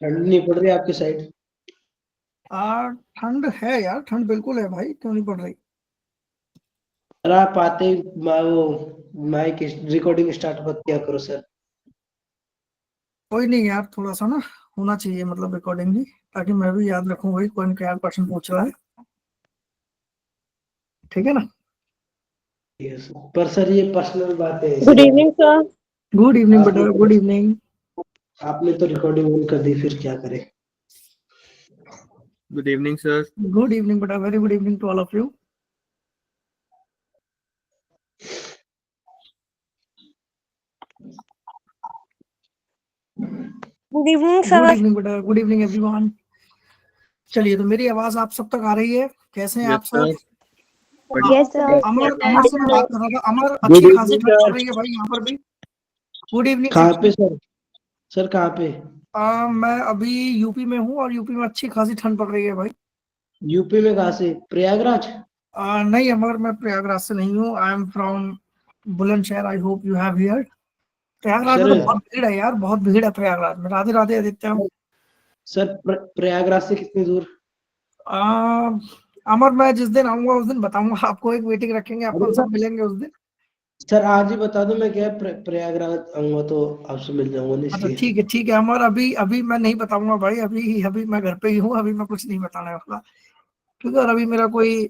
ठंड नहीं पड़ रही आपकी साइड? ठंड है यार, ठंड बिल्कुल है भाई, क्यों नहीं पड़ रही। अरे आप आते ही वो माइक रिकॉर्डिंग स्टार्ट मत किया करो सर। कोई नहीं यार, थोड़ा सा ना होना चाहिए मतलब रिकॉर्डिंग भी, ताकि मैं भी याद रखूं भाई कौन क्या क्वेश्चन पूछ रहा है। ठीक है ना। यस पर सर ये पर्सनल बात है गुड इसलिए इवनिंग सर। गुड इवनिंग आपने बेटा, गुड इवनिंग। आपने तो रिकॉर्डिंग ऑन कर दी, फिर क्या करें। Good evening sir. Good evening बेटा, very good evening to all of you. Good evening good sir. Evening बेटा, गुड इवनिंग एवरीवन। चलिए, तो मेरी आवाज आप सब तक आ रही है? कैसे हैं यस आप सब? सर। बढ़िया। Yes sir. अमर, अमर से मैं बात कर रहा था। अमर, गुड अच्छी खासी इवनिंग ठंड पड़ सर। रही है भाई यहाँ पर भी। गुड इवनिंग कहाँ पे शिक्षक। सर? सर कहाँ पे? मैं अभी यूपी में हूँ, और यूपी में अच्छी खासी ठंड पड़ रही है भाई। यूपी में कहाँ से? प्रयागराज? नहीं अमर, मैं प्रयागराज से नहीं हूँ। I am from Bulandshahr. I hope you have heard. Prayagraj में सर तो बहुत भीड़ है यार, बहुत भीड़ है प्रयागराज में। राधे राधे आदित्य। सर प्रयागराज से कितनी दूर? आ, अमर, मैं जिस दिन आऊंगा उस दिन बताऊंगा आपको। एक मीटिंग रखेंगे, अरे अपन सर, सब मिलेंगे उस दिन। सर आज ही बता दो, मैं क्या प्रयागराज आऊंगा तो आपसे मिल जाऊंगा ना, अच्छा इसलिए। ठीक है, ठीक है अमर। अभी अभी मैं नहीं बताऊंगा भाई। अभी अभी मैं घर पे ही हूँ। अभी मैं कुछ नहीं बताने वाला, क्योंकि और अभी मेरा कोई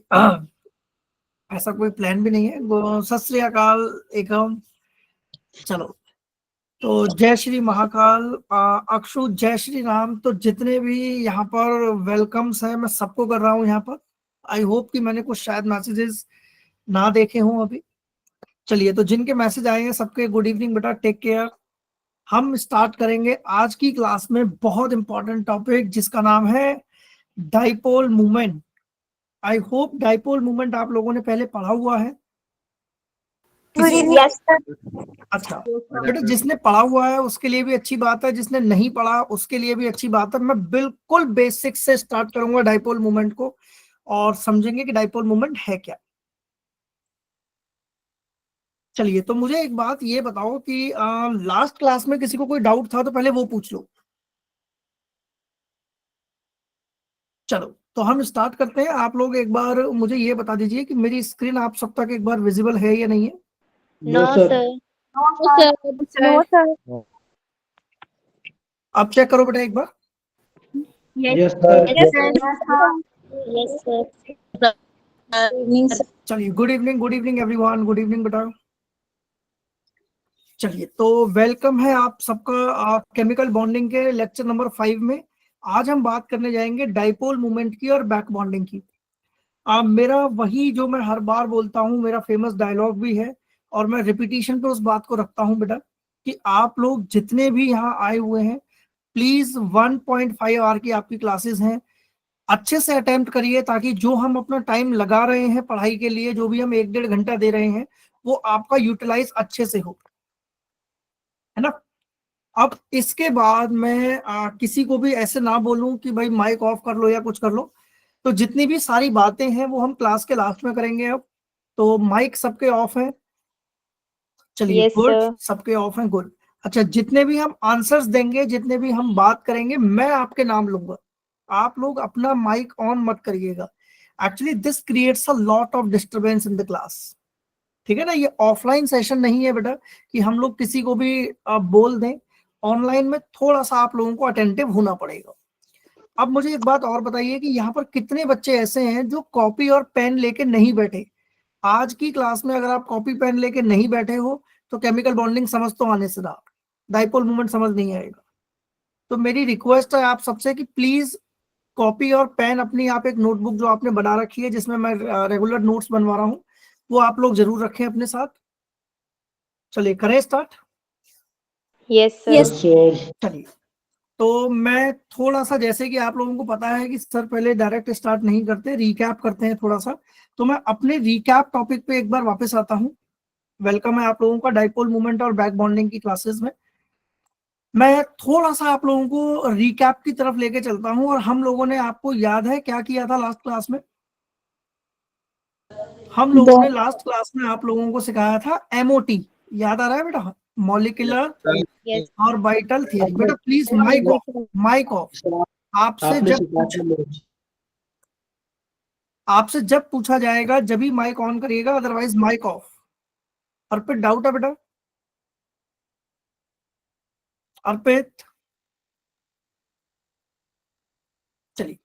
ऐसा कोई प्लान भी नहीं है। सत श्री अकाल एकम। चलो, तो जय श्री महाकाल। अक्षु, जय श्री राम। तो जितने भी यहाँ पर वेलकम्स हैं, मैं सबको कर रहा हूँ यहाँ पर। आई होप कि मैंने कुछ शायद मैसेजेस ना देखे हों अभी। चलिए, तो जिनके मैसेज आए हैं सबके गुड इवनिंग बेटा, टेक केयर। हम स्टार्ट करेंगे आज की क्लास में बहुत इंपॉर्टेंट टॉपिक, जिसका नाम है dipole movement. I hope dipole movement आप लोगों ने पहले पढ़ा हुआ है। गुड किसी इवनिंग। को? Yes sir. अच्छा बेटा, जिसने पढ़ा हुआ है उसके लिए भी अच्छी बात है, जिसने नहीं पढ़ा उसके लिए भी अच्छी बात है। मैं बिल्कुल बेसिक से स्टार्ट करूंगा डाइपोल मूवमेंट को, और समझेंगे कि डाइपोल मूवमेंट है क्या। चलिए, तो मुझे एक बात ये बताओ कि लास्ट क्लास में किसी को कोई डाउट था तो पहले वो पूछ लो। चलो, तो हम स्टार्ट करते हैं। आप लोग एक बार मुझे ये बता दीजिए कि मेरी स्क्रीन आप सब तक एक बार विजिबल है या नहीं है। No no sir. Sir. No sir. No sir. आप चेक करो बेटा एक बार। Yes sir. Yes sir. Yes sir. Evening sir. चलिए, good evening everyone, good evening बेटा। चलिए, तो वेलकम है आप सबका केमिकल बॉन्डिंग के लेक्चर नंबर 5 में। आज हम बात करने जाएंगे डाइपोल मूवमेंट की और बैक बॉन्डिंग की। मेरा वही जो मैं हर बार बोलता हूँ, मेरा फेमस डायलॉग भी है, और मैं रिपीटिशन पे उस बात को रखता हूँ बेटा, कि आप लोग जितने भी यहाँ आए हुए हैं, प्लीज 1.5 आवर की आपकी क्लासेस हैं। अच्छे से अटेम्प्ट करिए, ताकि जो हम अपना टाइम लगा रहे हैं पढ़ाई के लिए, जो भी हम 1-1.5 घंटा दे रहे हैं, वो आपका यूटिलाइज अच्छे से हो, है ना। अब इसके बाद मैं किसी को भी ऐसे ना बोलूं कि भाई माइक ऑफ कर लो या कुछ कर लो। तो जितनी भी सारी बातें हैं वो हम क्लास के लास्ट में करेंगे अब। तो माइक सबके ऑफ है? चलिए यस गुड, सर। सबके ऑफ हैं, गुड। अच्छा, जितने भी हम आंसर्स देंगे, जितने भी हम बात करेंगे, मैं आपके नाम लूंगा। आप लोग अपना माइक ऑन मत करिएगा। Actually this creates a lot of disturbance in the class. ठीक है ना, ये ऑफलाइन सेशन नहीं है बेटा कि हम लोग किसी को भी बोल दें। ऑनलाइन में थोड़ा सा आप लोगों को अटेंटिव होना पड़ेगा। अब मुझे एक बात और बताइए कि यहाँ पर कितने बच्चे ऐसे हैं जो कॉपी और पेन लेके नहीं बैठे। आज की क्लास में अगर आप कॉपी पेन लेके नहीं बैठे हो, तो केमिकल बॉन्डिंग समझ तो आने से रहा, डाइपोल मूवमेंट समझ नहीं आएगा। तो मेरी रिक्वेस्ट है आप सबसे कि प्लीज कॉपी और पेन अपनी, आप एक नोटबुक जो आपने बना रखी है जिसमें मैं रेगुलर नोट्स बनवा रहा हूँ, वो आप लोग जरूर रखें अपने साथ। चलिए, करें start. Yes sir. Yes sir. चलिए, तो मैं थोड़ा सा, जैसे कि आप लोगों को पता है कि सर पहले डायरेक्ट स्टार्ट नहीं करते, रिकैप करते हैं थोड़ा सा। तो मैं अपने रिकैप टॉपिक पे एक बार वापस आता हूँ। वेलकम है आप लोगों का डाइपोल मूवमेंट और बैक बॉन्डिंग की क्लासेस में। मैं थोड़ा सा आप लोगों को रिकैप की तरफ लेके चलता हूँ। और हम लोगों ने, आपको याद है क्या किया था लास्ट क्लास में? हम लोगों ने लास्ट क्लास में आप लोगों को सिखाया था एमओटी। याद आ रहा है बेटा? Molecular Yes. Orbital theory. बेटा please mic off, mic off. Sir आपसे आपने जब सिखाया पूछा, था मुझे। आपसे जब पूछा जाएगा जब ही माइक ऑन करिएगा, otherwise mic off. Arpit doubt है बेटा? अर्पित, चलिए।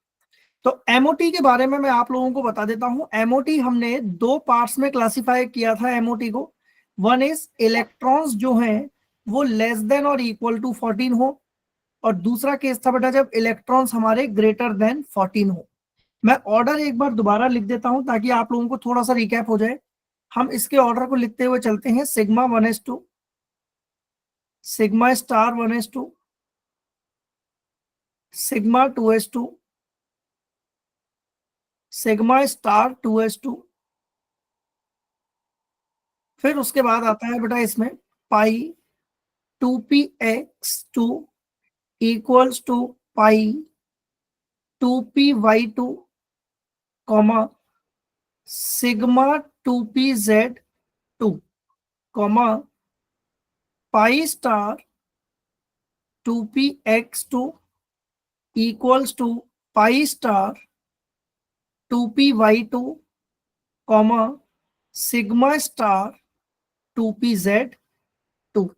तो एमओटी के बारे में मैं आप लोगों को बता देता हूं। एमओटी हमने दो पार्ट्स में क्लासिफाई किया था एमओटी को। वन इज इलेक्ट्रॉन्स जो हैं वो लेस देन और इक्वल टू 14 हो, और दूसरा केस था बेटा जब इलेक्ट्रॉन्स हमारे ग्रेटर देन 14 हो। मैं ऑर्डर एक बार दोबारा लिख देता हूं ताकि आप लोगों को थोड़ा सा रिकैप हो जाए। हम इसके ऑर्डर को लिखते हुए चलते हैं। Sigma 1s2, sigma star 1s2, sigma 2s2, sigma star 2s2। फिर उसके बाद आता है बेटा इसमें pi 2px2 equals to pi 2py2 comma sigma 2pz2 comma pi star 2px2 equals to pi star 2py2 comma sigma star 2pz2।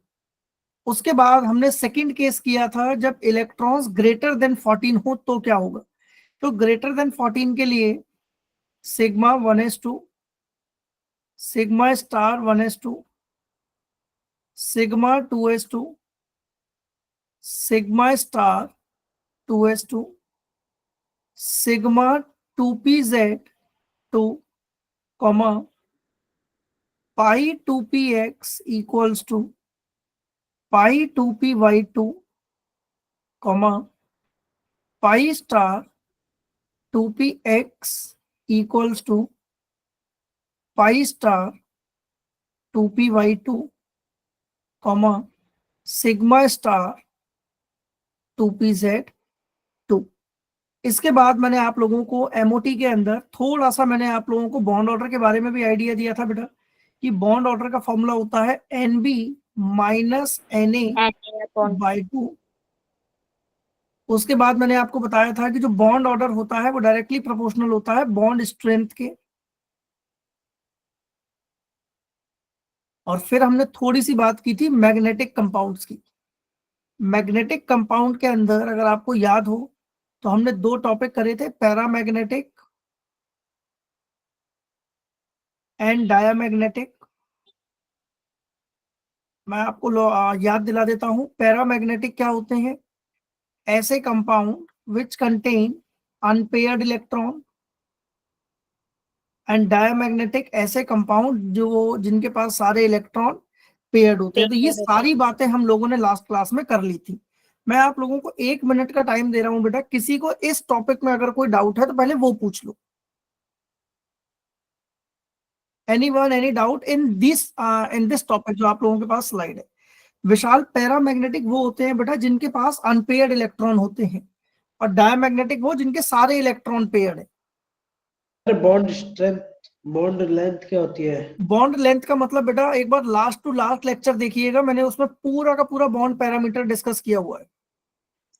उसके बाद हमने सेकंड केस किया था जब इलेक्ट्रॉन्स ग्रेटर देन 14 हो तो क्या होगा। तो ग्रेटर देन 14 के लिए sigma 1s2, sigma star 1s2, sigma 2s2, sigma star 2s2, sigma 2pz2 comma pi 2px equals to pi 2py2 comma pi star 2px equals to pi star 2py2 comma sigma star 2pz2। इसके बाद मैंने आप लोगों को MOT के अंदर थोड़ा सा मैंने आप लोगों को बॉन्ड ऑर्डर के बारे में भी आइडिया दिया था बेटा कि बॉन्ड ऑर्डर का फॉर्मूला होता है NB माइनस Na/2। उसके बाद मैंने आपको बताया था कि जो बॉन्ड ऑर्डर होता है वो डायरेक्टली प्रोपोर्शनल होता है बॉन्ड स्ट्रेंथ के। और फिर हमने थोड़ी सी बात की थी मैग्नेटिक कंपाउंड्स की। मैग्नेटिक कंपाउंड के अंदर अगर आपको याद हो तो हमने दो टॉपिक करे थे, पैरामैग्नेटिक एंड डायामैग्नेटिक। मैं आपको याद दिला देता हूं। पैरामैग्नेटिक क्या होते हैं? ऐसे compound which contain unpaired electron, and diamagnetic ऐसे कंपाउंड जो जिनके पास सारे इलेक्ट्रॉन पेयर्ड होते हैं। तो ये सारी बातें हम लोगों ने लास्ट क्लास में कर ली थी। मैं आप लोगों को 1 मिनट का टाइम दे रहा हूं बेटा, किसी को इस टॉपिक में अगर कोई डाउट है तो पहले वो पूछ लो। Anyone any doubt in this topic जो आप लोगों के पास स्लाइड है। विशाल, पैरामैग्नेटिक वो होते हैं बेटा जिनके पास अनपेयर्ड इलेक्ट्रॉन होते हैं, और डायमैग्नेटिक वो जिनके सारे इलेक्ट्रॉन पेयर्ड है। बॉन्ड स्ट्रेंथ, बॉन्ड लेंथ क्या होती है? बॉन्ड लेंथ का मतलब बेटा एक बार लास्ट टू लास्ट लेक्चर देखिएगा, मैंने उसमें पूरा का पूरा बॉन्ड पैरामीटर डिस्कस किया हुआ है।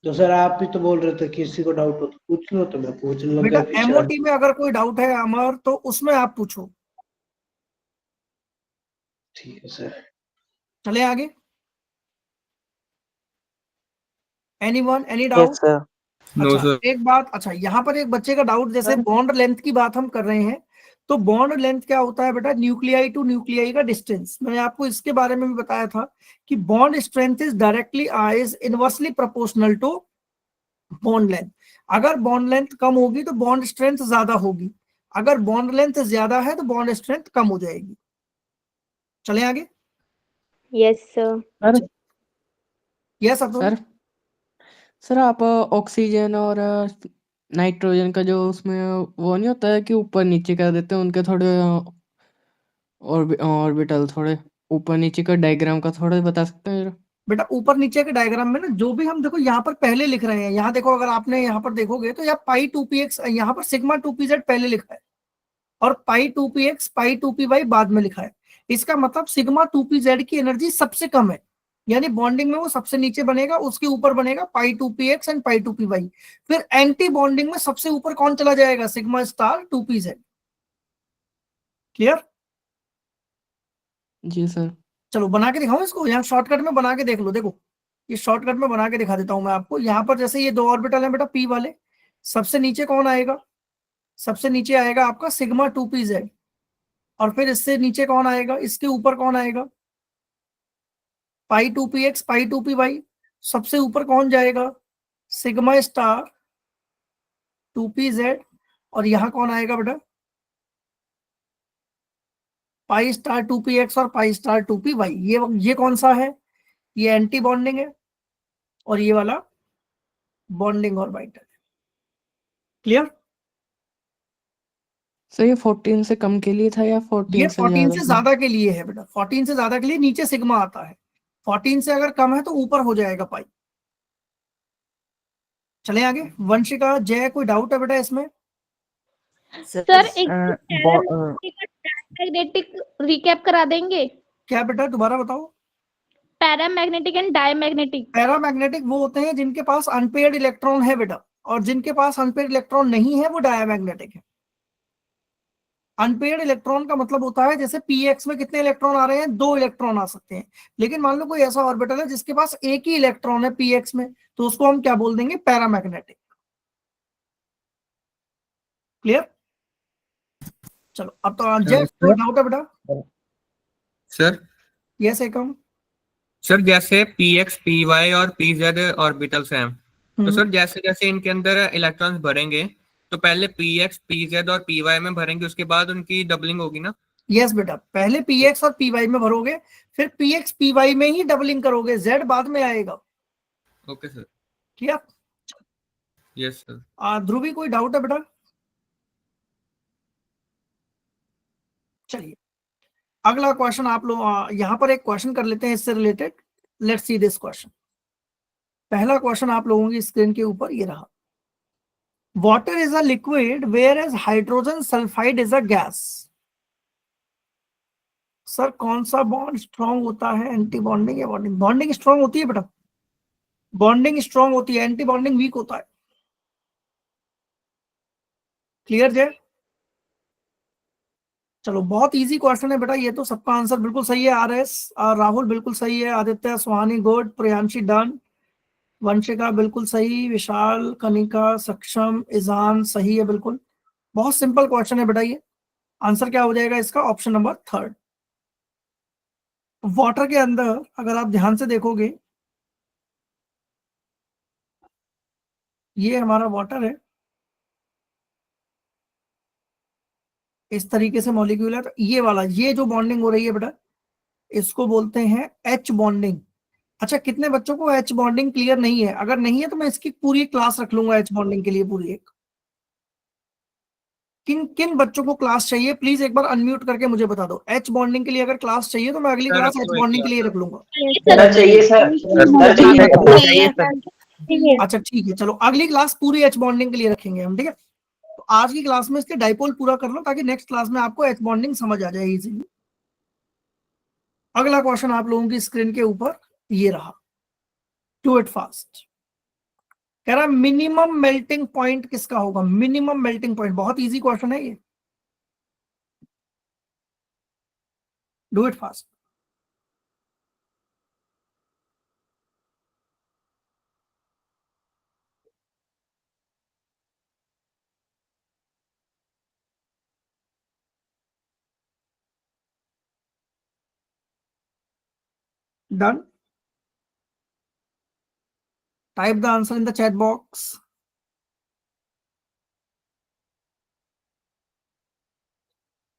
तो सर आप भी तो बोल रहे थे किसी को डाउट हो तो पूछ लो, तो मैं पूछने लग बेटा गया। एमओटी में अगर कोई डाउट है अमर तो उसमें आप पूछो। ठीक है सर। चले आगे। Anyone any doubt? नो अच्छा सर। एक बात, अच्छा यहाँ पर एक बच्चे का डाउट, जैसे बॉन्ड लेंथ की बात हम कर रहे हैं तो बॉन्ड लेंथ क्या होता है बेटा? न्यूक्लियाई टू न्यूक्लियाई का डिस्टेंस। मैंने आपको इसके बारे में भी बताया था कि bond strength is directly is inversely proportional to bond length. अगर बॉन्ड लेंथ कम होगी तो बॉन्ड स्ट्रेंथ ज्यादा होगी, अगर बॉन्ड लेंथ ज्यादा है तो बॉन्ड स्ट्रेंथ कम हो जाएगी। चले आगे। Yes, sir. Sir yes Atul. Sir sir आप ऑक्सीजन और नाइट्रोजन का जो उसमें वो नहीं होता है कि ऊपर नीचे कर देते हैं उनके थोड़े ऑर्बिटल थोड़े ऊपर नीचे का डायग्राम का थोड़ा बता सकते हैं जरा? बेटा ऊपर नीचे के डायग्राम में ना जो भी हम देखो यहाँ पर पहले लिख रहे हैं, यहाँ देखो अगर आपने यहाँ पर देखोगे तो यहाँ पाई 2px, यहाँ पर सिग्मा 2pz पहले लिखा है और पाई 2px पाई 2py बाद में लिखा है। इसका मतलब सिग्मा 2pz की एनर्जी सबसे कम है। यानी बॉन्डिंग में वो सबसे नीचे बनेगा, उसके ऊपर बनेगा π2px एंड π2py। फिर एंटी बॉन्डिंग में सबसे ऊपर कौन चला जाएगा, सिग्मा स्टार 2pz। क्लियर? जी सर। चलो बना के दिखाऊं इसको, यहाँ शॉर्टकट में बना के देख लो। देखो ये शॉर्टकट में बना के दिखा देता हूं मैं आपको। यहाँ पर जैसे ये 2 ऑर्बिटल है बेटा p वाले, सबसे नीचे कौन आएगा, सबसे नीचे आएगा आपका सिग्मा 2pz। और फिर इससे नीचे कौन आएगा, इसके ऊपर कौन आएगा, π2px π2py। सबसे ऊपर कौन जाएगा, सिग्मा स्टार 2pz। और यहां कौन आएगा बेटा, पाई स्टार 2px और पाई स्टार 2py। ये कौन सा है, ये एंटी बॉन्डिंग है और ये वाला बॉन्डिंग ऑर्बिटल है। क्लियर? सर ये 14 से कम के लिए था या ये 14 से 14 ज्यादा से था? ज्यादा के लिए है बेटा, 14 से ज्यादा के लिए नीचे सिग्मा आता है, 14 से अगर कम है तो ऊपर हो जाएगा पाई। चले आगे। वंशिका, जय, कोई डाउट है बेटा इसमें? सर एक पैरामैग्नेटिक रिकैप करा देंगे। क्या बेटा दोबारा बताओ। Paramagnetic and diamagnetic. पैरामैग्नेटिक वो होते हैं जिनके पास अनपेयर्ड इलेक्ट्रॉन है बेटा, और जिनके पास अनपेयर्ड इलेक्ट्रॉन नहीं है वो डायमैग्नेटिक है। अनपेयर्ड इलेक्ट्रॉन का मतलब होता है जैसे px में कितने इलेक्ट्रॉन आ रहे हैं, 2 इलेक्ट्रॉन आ सकते हैं। लेकिन मान लो कोई ऐसा ऑर्बिटल है जिसके पास एक ही इलेक्ट्रॉन है px में, तो उसको हम क्या बोल देंगे, पैरामैग्नेटिक। क्लियर? चलो अब तो जय, कोई डाउट है बेटा? सर यस एकम। सर जैसे px py और pz ऑर्बिटल्स हैं, तो सर जैसे जैसे इनके अंदर इलेक्ट्रॉन्स भरेंगे तो पहले px pz और py में भरेंगे, उसके बाद उनकी डबलिंग होगी ना? यस बेटा, पहले px और py में भरोगे, फिर px py में ही डबलिंग करोगे, z बाद में आएगा। Okay sir. Clear? Yes sir. Dhruvi, कोई डाउट है बेटा? चलिए अगला क्वेश्चन आप लोग यहां पर एक क्वेश्चन कर लेते हैं इससे related. Let's see this question. पहला क्वेश्चन आप लोगों की स्क्रीन के ऊपर ये रहा। Water is a liquid whereas hydrogen sulphide is a gas. Sir कौन सा बॉन्ड स्ट्रॉन्ग होता है, एंटी बॉन्डिंग या बॉन्डिंग? बॉन्डिंग स्ट्रॉन्ग होती है बेटा, बॉन्डिंग स्ट्रॉन्ग होती है, एंटी बॉन्डिंग वीक होता है। क्लियर जय? चलो बहुत इजी क्वेश्चन है बेटा ये तो, सबका आंसर बिल्कुल सही है। RS राहुल बिल्कुल सही है, आदित्य सुहानी गुड, प्रियांशी डन, वंशिका बिल्कुल सही, विशाल, कनिका, सक्षम, इजान सही है बिल्कुल। बहुत सिंपल क्वेश्चन है बेटा ये। आंसर क्या हो जाएगा इसका, ऑप्शन नंबर 3। वाटर के अंदर अगर आप ध्यान से देखोगे, ये हमारा वाटर है, इस तरीके से मॉलिक्यूल है। तो ये वाला, ये जो बॉन्डिंग हो रही है बेटा, इसको बोलते हैं H बॉन्डिंग। अच्छा कितने बच्चों को H बॉन्डिंग क्लियर नहीं है? अगर नहीं है तो मैं इसकी पूरी क्लास रख लूंगा H बॉन्डिंग के लिए पूरी एक। किन किन बच्चों को क्लास चाहिए प्लीज एक बार अनम्यूट करके मुझे बता दो। H बॉन्डिंग के लिए अगर क्लास चाहिए तो मैं अगली सर, क्लास रख H लो एक बॉन्डिंग के लिए क्लास। रख लूंगा। सर चाहिए सर, सर चाहिए सर। अच्छा ठीक है, चलो अगली क्लास पूरी H बॉन्डिंग के लिए रखेंगे हम, ठीक है। तो आज की क्लास में इसके डाइपोल पूरा कर लो ताकि नेक्स्ट क्लास में आपको H बॉन्डिंग समझ आ जाए इजीली। अगला क्वेश्चन आप लोगों की स्क्रीन के ऊपर ये रहा, डू इट फास्ट। कह रहा मिनिमम मेल्टिंग पॉइंट किसका होगा, मिनिमम मेल्टिंग पॉइंट। बहुत इजी क्वेश्चन है ये, do it fast. Done? Type the answer in the chat box.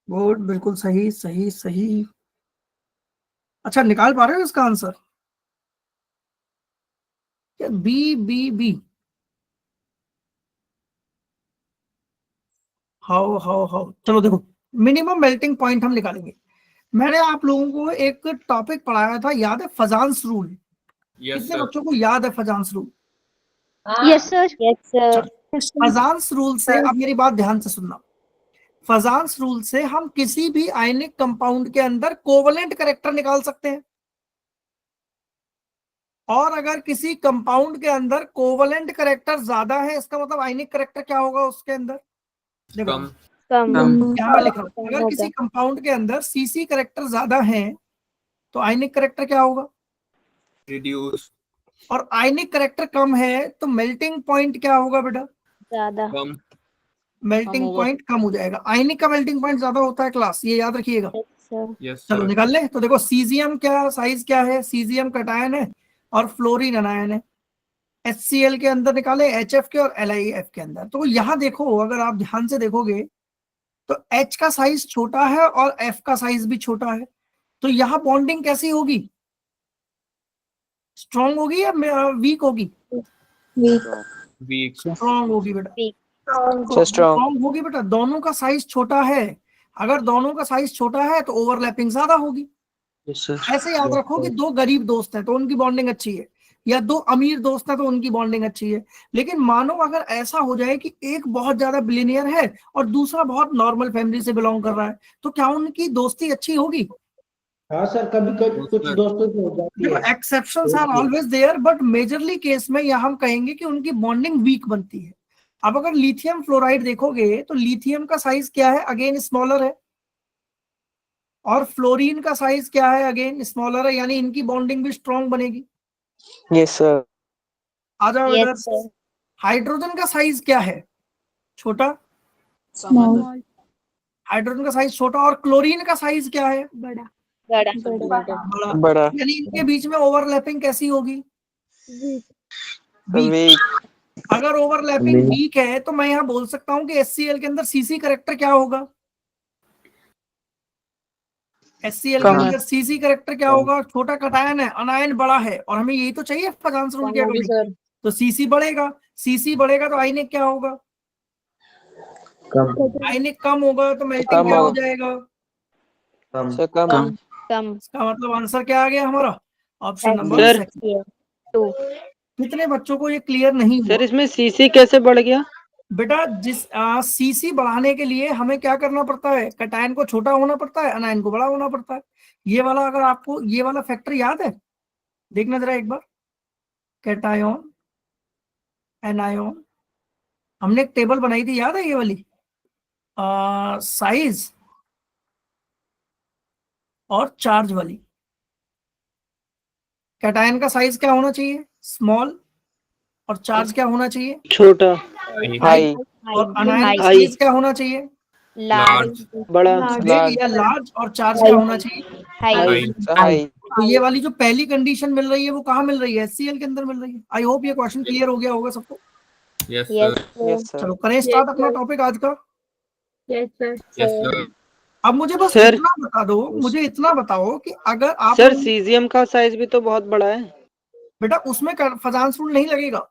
Good, बिल्कुल सही सही सही। अच्छा निकाल पा रहे हो इसका answer? B B B. How चलो देखो, मिनिमम मेल्टिंग पॉइंट हम निकालेंगे। मैंने आप लोगों को एक टॉपिक पढ़ाया था, याद है, फजांस रूल? यस कितने सर। बच्चों को याद है Fajans rule? Yes sir. Yes sir. Fajans rule से, अब मेरी बात ध्यान से सुनना, फजांस रूल से हम किसी भी आयनिक कंपाउंड के अंदर कोवलेंट कैरेक्टर निकाल सकते हैं। और अगर किसी कंपाउंड के अंदर कोवलेंट करेक्टर ज्यादा है, इसका मतलब आयनिक करेक्टर क्या होगा उसके अंदर? देखो कम। कम। यहाँ मैं लिख रहा हूँ, कम अगर किसी होगा। कंपाउंड के अंदर सीसी करेक्टर ज्यादा है तो आयनिक करेक्टर क्या होगा? रिड्यूस। और आयनिक करेक्टर कम है तो मेल्टिंग पॉइंट क्या होगा बेटा? ज्यादा। कम। मेल्टिंग होगा। पॉइंट कम हो जाएगा। आयनिक का मेल्टिंग पॉइंट ज्यादा होता है क्लास, ये याद रखिएगा। Yes sir. यस चलो सर। निकाल ले। तो देखो सीजियम क्या साइज क्या है, सीजियम कटायन है और फ्लोरीन अनायन है। HCl के अंदर निकाले, HF के और LiF के अंदर। तो यहाँ देखो, अगर आप ध्यान से देखोगे तो H का साइज छोटा है और F का साइज भी छोटा है, तो यहाँ बॉन्डिंग कैसी होगी? स्ट्रॉन्ग होगी या वीक होगी? वीक। स्ट्रॉन्ग होगी बेटा। वीक। स्ट्रॉन्ग होगी बेटा, दोनों का साइज छोटा है। अगर दोनों का साइज छोटा है तो ओवरलैपिंग ज्यादा होगी। ऐसे याद रखो कि दो गरीब दोस्त हैं तो उनकी बॉन्डिंग अच्छी है, या दो अमीर दोस्त हैं तो उनकी बॉन्डिंग अच्छी है। लेकिन मानो अगर ऐसा हो जाए कि एक बहुत ज्यादा बिलियनियर है और दूसरा बहुत नॉर्मल फैमिली से बिलोंग कर रहा है, तो क्या उनकी दोस्ती अच्छी होगी? हाँ सर, कभी कभी कुछ सर। दोस्तों की हो जाती देखो है। Exceptions are always there, but majorly case में यहाँ हम कहेंगे कि उनकी बॉन्डिंग वीक बनती है। अब अगर लिथियम फ्लोराइड देखोगे तो लिथियम का साइज क्या है? अगेन स्मॉलर है। और फ्लोरीन का साइज क्या है? अगेन स्मॉलर है, यानी इनकी बॉन्डिंग भी स्ट्रॉन्ग बनेगी। Yes sir. आ जाओ यस इधर। सर। हाइड्रोजन का साइज क्या है? छोटा। स्मॉल। हाइड्रोजन का साइज छोटा। और क्लोरीन का साइज क्या है? बड़ा। बड़ा। बड़ा। बड़ा। यानी इनके बीच में ओवरलैपिंग कैसी होगी? वीक। वीक। अगर ओवरलैपिंग वीक है तो मैं यहाँ बोल सकता हूँ कि HCl के अंदर सीसी करेक्टर क्या होगा? HCl के कम। अंदर सीसी करेक्टर क्या होगा? छोटा कटायन है, अनायन बड़ा है, और हमें यही तो चाहिए फजांस रूल के अकॉर्डिंग। तो सीसी बढ़ेगा, सीसी बढ़ेगा तो आयनिक क्या होगा? आयनिक कम होगा तो मेल्टिंग कम क्या हो होगा। जाएगा? सर कम। कम। इसका मतलब आंसर क्या आ गया हमारा? Option number sir. सेकंड। 2। कितने बच्चों को ये क्लियर नहीं हुआ? सर इसमें सीसी कैसे बढ़ गया? बेटा जिस सीसी बढ़ाने के लिए हमें क्या करना पड़ता है? कटायन को छोटा होना पड़ता है, अनायन को बड़ा होना पड़ता है। ये वाला, अगर आपको ये वाला फैक्टर याद है, देखना जरा एक बार। कैटायन, एनायन, हमने एक टेबल बनाई थी, याद है ये वाली? साइज और चार्ज वाली। कैटायन का साइज क्या होना चाहिए? स्मॉल। और चार्ज क्या होना चाहिए? छोटा। हाई। हाई। और अनायन का हाई। साइज क्या होना चाहिए? लार्ज। बड़ा। बिग या लार्ज। और चार्ज क्या होना चाहिए? हाई। हाई। हाई। तो ये वाली जो पहली कंडीशन मिल रही है वो कहाँ मिल रही है? HCl के अंदर मिल रही है। आई होप ये क्वेश्चन क्लियर हो गया होगा सबको। Yes yes sir. Yes sir. चलो करें स्टार्ट अपना टॉपिक आज का। Yes yes sir. अब मुझे बस सर। इतना बता दो, मुझे इतना बताओ कि अगर आप सर लोग, सीजियम का साइज भी तो बहुत बड़ा है। बेटा उसमें फजांस रूल नहीं लगेगा,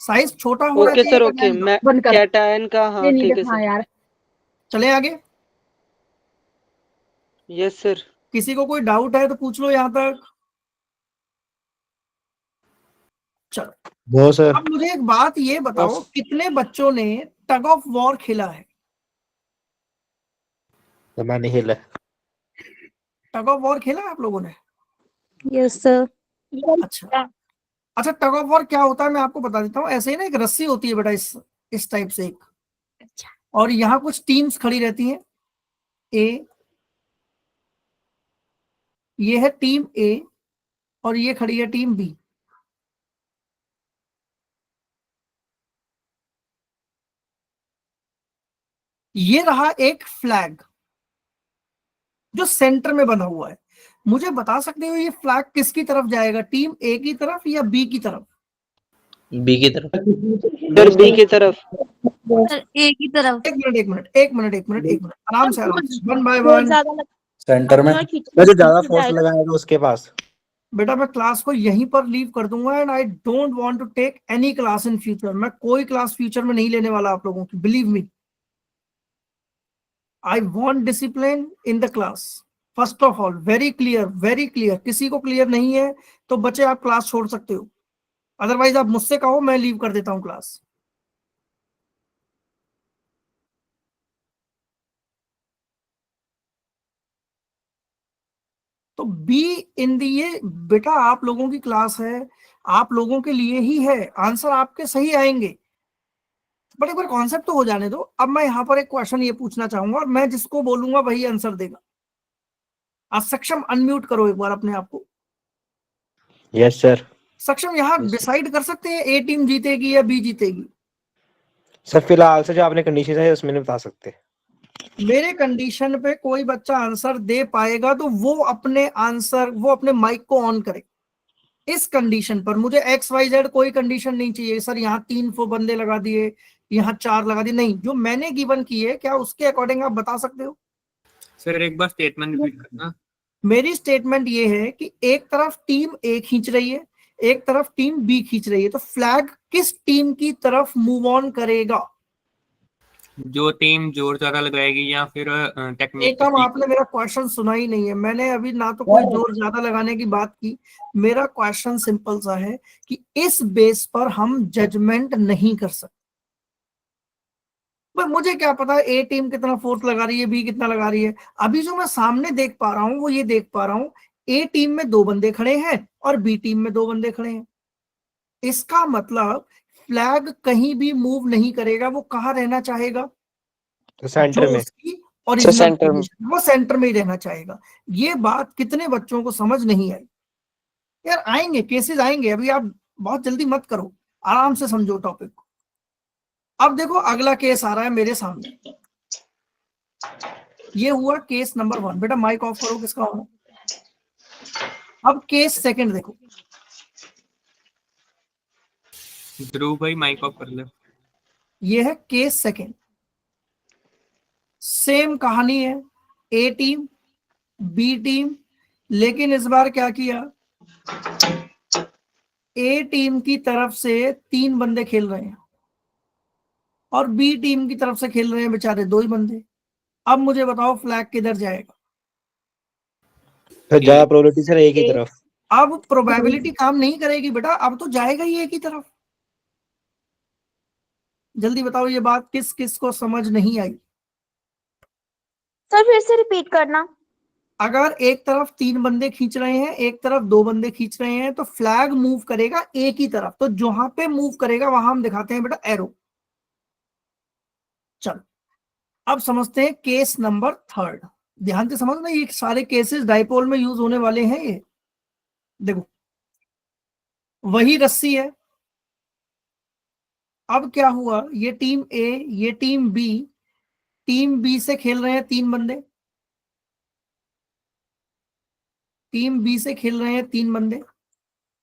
साइज छोटा होना ओके चाहिए सर। ओके कटायन का। मैं कैटायन का। हाँ ठीक है सर। चले आगे। Yes sir. किसी को कोई डाउट है तो पूछ लो यहाँ तक। चलो वो सर अब मुझे एक बात ये बताओ, कितने बच्चों ने टग ऑफ वॉर खेला है? तो मैंने हिला। टग ऑफ वॉर खेला है आप लोगों ने? Yes sir. अच्छा। अच्छा, टग ऑफ वॉर क्या होता है मैं आपको बता देता हूँ। ऐसे ही ना एक रस्सी होती है बेटा, इस टाइप से एक, और यहाँ कुछ टीम्स खड़ी रहती हैं। ए, ये है टीम ए, और ये खड़ी है टीम बी। ये रहा एक फ्लैग जो सेंटर में बना हुआ है। मुझे बता सकते हो ये फ्लैग किसकी तरफ जाएगा? टीम ए की तरफ या बी की तरफ? बी की तरफ। सर बी की तरफ। एक ही तरफ। एक मिनट एक मिनट एक मिनट एक मिनट एक मिनट, आराम से वन बाय बहुत वन। ज्यादा लग- सेंटर में जो ज्यादा फोर्स लगाएगा उसके पास। बेटा मैं क्लास को यहीं पर लीव कर दूंगा, and I don't want to take any class in future. मैं कोई क्लास फ्यूचर में नहीं लेने वाला आप लोगों की, believe me. I want discipline in the class. First of all very clear, very clear. किसी को क्लियर नहीं है तो बच्चे आप क्लास छोड़ सकते हो, अदरवाइज आप मुझसे कहो, मैं लीव कर देता हूं क्लास। तो तो बी इन दी, ये बेटा आप लोगों की क्लास है, आप लोगों के लिए ही है, आंसर आपके सही आएंगे, बट एक बार कॉन्सेप्ट तो हो जाने दो। अब मैं यहाँ पर एक क्वेश्चन ये पूछना चाहूंगा और मैं जिसको बोलूंगा वही आंसर देगा। आज सक्षम अनम्यूट करो एक बार अपने आप को। Yes sir. सक्षम यहाँ डिसाइड कर सकते हैं ए टीम जीतेगी या बी जीतेगी? सर फिलहाल से जो आपने कंडीशन है उसमें नहीं बता सकते। मेरे कंडीशन पे कोई बच्चा आंसर दे पाएगा तो वो अपने माइक को ऑन करे। इस कंडीशन पर मुझे XYZ कोई कंडीशन नहीं चाहिए सर, यहाँ 3 बंदे लगा दिए, यहाँ 4 लगा दिए, नहीं, जो मैंने गिवन की है क्या उसके अकॉर्डिंग आप बता सकते हो? सर एक बार स्टेटमेंट रिपीट करना। मेरी स्टेटमेंट ये है कि एक तरफ टीम ए खींच रही है, एक तरफ टीम बी खींच रही है, तो फ्लैग किस टीम की तरफ मूव ऑन करेगा? जो टीम जोर ज्यादा लगाएगी या फिर टेक्निक। एकम आपने मेरा क्वेश्चन सुना ही नहीं है, मैंने अभी ना तो कोई जोर ज्यादा लगाने की बात की, मेरा क्वेश्चन सिंपल सा है कि इस बेस पर हम जजमेंट नहीं कर सकते। पर मुझे क्या पता ए टीम कितना फोर्स लगा रही है, बी कितना लगा रही है। अभी जो मैं सामने देख पा रहा हूं वो ये देख पा रहा हूं, ए टीम में 2 बंदे खड़े हैं और बी टीम में 2 बंदे खड़े हैं। इसका मतलब फ्लैग कहीं भी मूव नहीं करेगा, वो कहाँ रहना चाहेगा? तो सेंटर में। ओरिजिनल सेंटर में। वो सेंटर में ही रहना चाहेगा। ये बात कितने बच्चों को समझ नहीं आई? यार आएंगे केसेस आएंगे, अभी आप बहुत जल्दी मत करो, आराम से समझो टॉपिक को। अब देखो अगला केस आ रहा है मेरे सामने, ये हुआ केस नंबर 1। बेटा माइक ऑफ करो, किसका होना। अब केस सेकंड देखो, ध्रुव भाई माइक ऑफ कर ले। ये है केस सेकंड। सेम कहानी है, ए टीम बी टीम, लेकिन इस बार क्या किया, ए टीम की तरफ से 3 बंदे खेल रहे हैं और बी टीम की तरफ से खेल रहे हैं बेचारे 2 ही बंदे। अब मुझे बताओ फ्लैग किधर जाएगा? तो ज्यादा प्रोबेबिलिटी सर एक ही तरफ। अब प्रोबेबिलिटी काम नहीं करेगी बेटा, अब तो जाएगा ही एक ही तरफ। जल्दी बताओ ये बात किस किस को समझ नहीं आई? सर फिर से रिपीट करना। अगर एक तरफ 3 बंदे खींच रहे हैं, एक तरफ 2 बंदे खींच रहे हैं, तो फ्लैग मूव करेगा एक ही तरफ। तो जहां पे मूव करेगा वहां हम दिखाते हैं बेटा एरो। चलो अब समझते हैं केस नंबर 3। ध्यान से समझना, ये सारे केसेस डाइपोल में यूज होने वाले हैं। ये देखो वही रस्सी है। अब क्या हुआ, ये टीम ए, ये टीम बी, टीम बी से खेल रहे हैं 3 बंदे, टीम बी से खेल रहे हैं 3 बंदे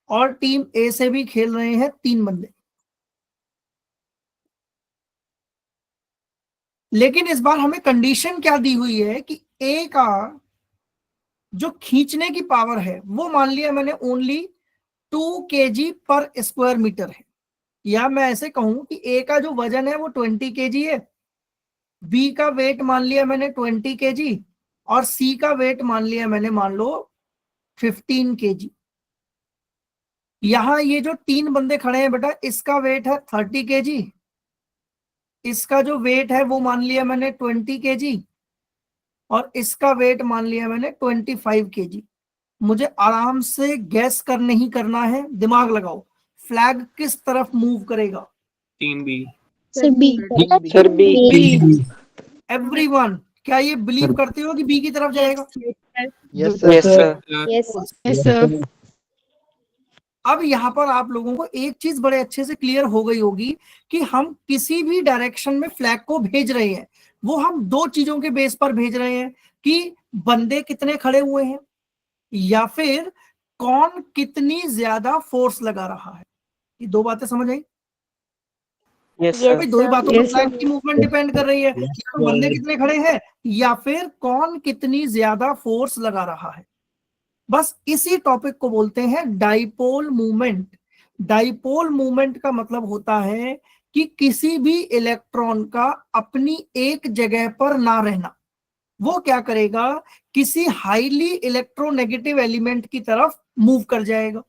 और टीम ए से भी खेल रहे हैं 3 बंदे। लेकिन इस बार हमें कंडीशन क्या दी हुई है कि ए का जो खींचने की पावर है वो मान लिया मैंने ओनली 2 kg पर स्क्वायर मीटर है, या मैं ऐसे कहूं कि ए का जो वजन है वो 20 kg है, बी का वेट मान लिया मैंने 20 kg और सी का वेट मान लिया मैंने मान लो 15 kg। यहां ये जो 3 बंदे खड़े हैं बेटा, इसका वेट है 30 kg, इसका जो वेट है वो मान लिया मैंने 20 kg और इसका वेट मान लिया मैंने 25 kg। मुझे आराम से गैस कर नहीं करना है, दिमाग लगाओ, फ्लैग किस तरफ मूव करेगा? Team B. Sir B. Sir B. Everyone क्या ये बिलीव करते हो कि बी की तरफ जाएगा? Yes sir. Yes yes sir. अब यहाँ पर आप लोगों को एक चीज बड़े अच्छे से क्लियर हो गई होगी कि हम किसी भी डायरेक्शन में फ्लैग को भेज रहे हैं, वो हम 2 चीजों के बेस पर भेज रहे हैं कि बंदे कितने खड़े हुए हैं या फिर कौन कितनी ज्यादा फोर्स लगा रहा है। ये 2 बातें समझ आई? यस भाई 2 ही बातों पर Yes, फ्लैग की मूवमेंट डिपेंड कर रही है, या तो बंदे कितने खड़े हैं या फिर कौन कितनी ज्यादा फोर्स लगा रहा है। बस इसी टॉपिक को बोलते हैं डाइपोल मूवमेंट। डाइपोल मूवमेंट का मतलब होता है कि किसी भी इलेक्ट्रॉन का अपनी एक जगह पर ना रहना, वो क्या करेगा, किसी हाईली इलेक्ट्रोनेगेटिव एलिमेंट की तरफ मूव कर जाएगा।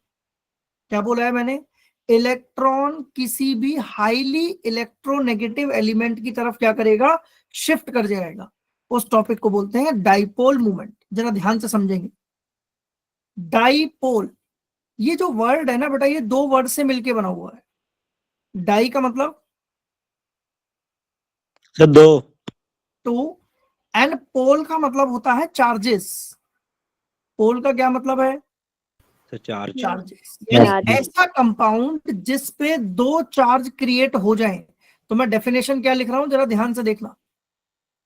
क्या बोला है मैंने? इलेक्ट्रॉन किसी भी हाईली इलेक्ट्रोनेगेटिव एलिमेंट की तरफ क्या करेगा, शिफ्ट कर जाएगा। उस टॉपिक को बोलते हैं डाइपोल मूवमेंट। जरा ध्यान से समझेंगे। डाइपोल, ये जो वर्ड है ना बेटा, ये दो वर्ड से मिलके बना हुआ है। डाई का मतलब सर दो। टू, एंड पोल का मतलब होता है चार्जेस। पोल का क्या मतलब है? Sir charge. चार्जेस, यानी Charges. ऐसा कंपाउंड जिस पे दो चार्ज क्रिएट हो जाएं। तो मैं डेफिनेशन क्या लिख रहा हूं, जरा ध्यान से देखना।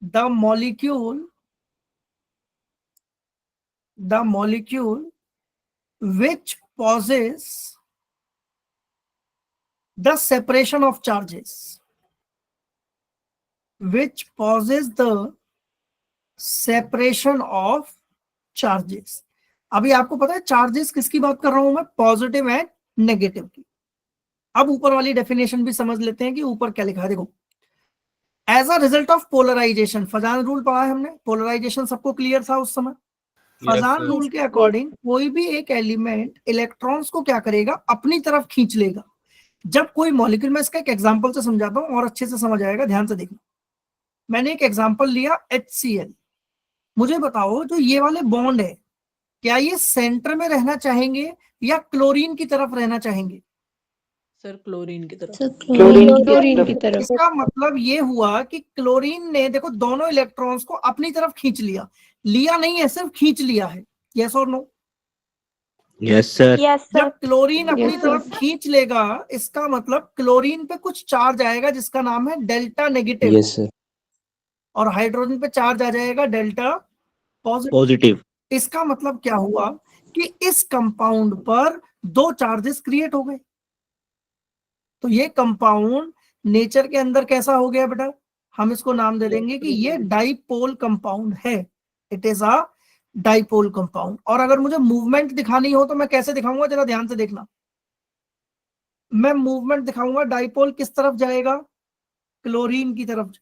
The molecule which possess the separation of charges, which possess the separation of charges। अभी आपको पता है चार्जेस किसकी बात कर रहा हूं मैं? पॉजिटिव एंड नेगेटिव की। अब ऊपर वाली डेफिनेशन भी समझ लेते हैं कि ऊपर क्या लिखा है। देखो, as a result of polarisation, Fajans rule पढ़ा है हमने, पोलराइजेशन सबको क्लियर था उस समय। Fajans sir. रूल के अकॉर्डिंग कोई भी एक एलिमेंट इलेक्ट्रॉन्स को क्या करेगा? अपनी तरफ खींच लेगा। जब कोई मॉलिक्यूल, मैं इसका एक एग्जांपल से समझाता हूं और अच्छे से समझ आएगा, ध्यान से देखना। मैंने एक एग्जांपल लिया HCl। मुझे बताओ जो ये वाले बॉन्ड है, क्या ये सेंटर में रहना चाहेंगे या क्लोरीन की तरफ रहना चाहेंगे? सर क्लोरीन की तरफ। क्लोरीन की तरफ। इसका मतलब ये हुआ कि क्लोरीन ने, देखो, दोनों इलेक्ट्रॉन्स को अपनी तरफ खींच लिया। लिया नहीं है, सिर्फ खींच लिया है। यस और no? Yes sir. Yes, sir. जब क्लोरीन अपनी तरफ खींच लेगा, इसका मतलब क्लोरीन पे कुछ चार्ज आएगा जिसका नाम है डेल्टा नेगेटिव। Yes sir. और हाइड्रोजन पे चार्ज आ जाएगा डेल्टा पॉजिटिव। पॉजिटिव। इसका मतलब क्या हुआ कि इस कंपाउंड पर दो चार्जेस क्रिएट हो गए। तो ये कंपाउंड नेचर के अंदर कैसा हो गया बेटा? हम इसको नाम दे देंगे कि ये डाइपोल कंपाउंड है। It is a dipole compound. और अगर मुझे मूवमेंट दिखानी हो तो मैं कैसे दिखाऊंगा, जरा ध्यान से देखना। मैं मूवमेंट दिखाऊंगा, डाइपोल किस तरफ जाएगा? क्लोरीन की तरफ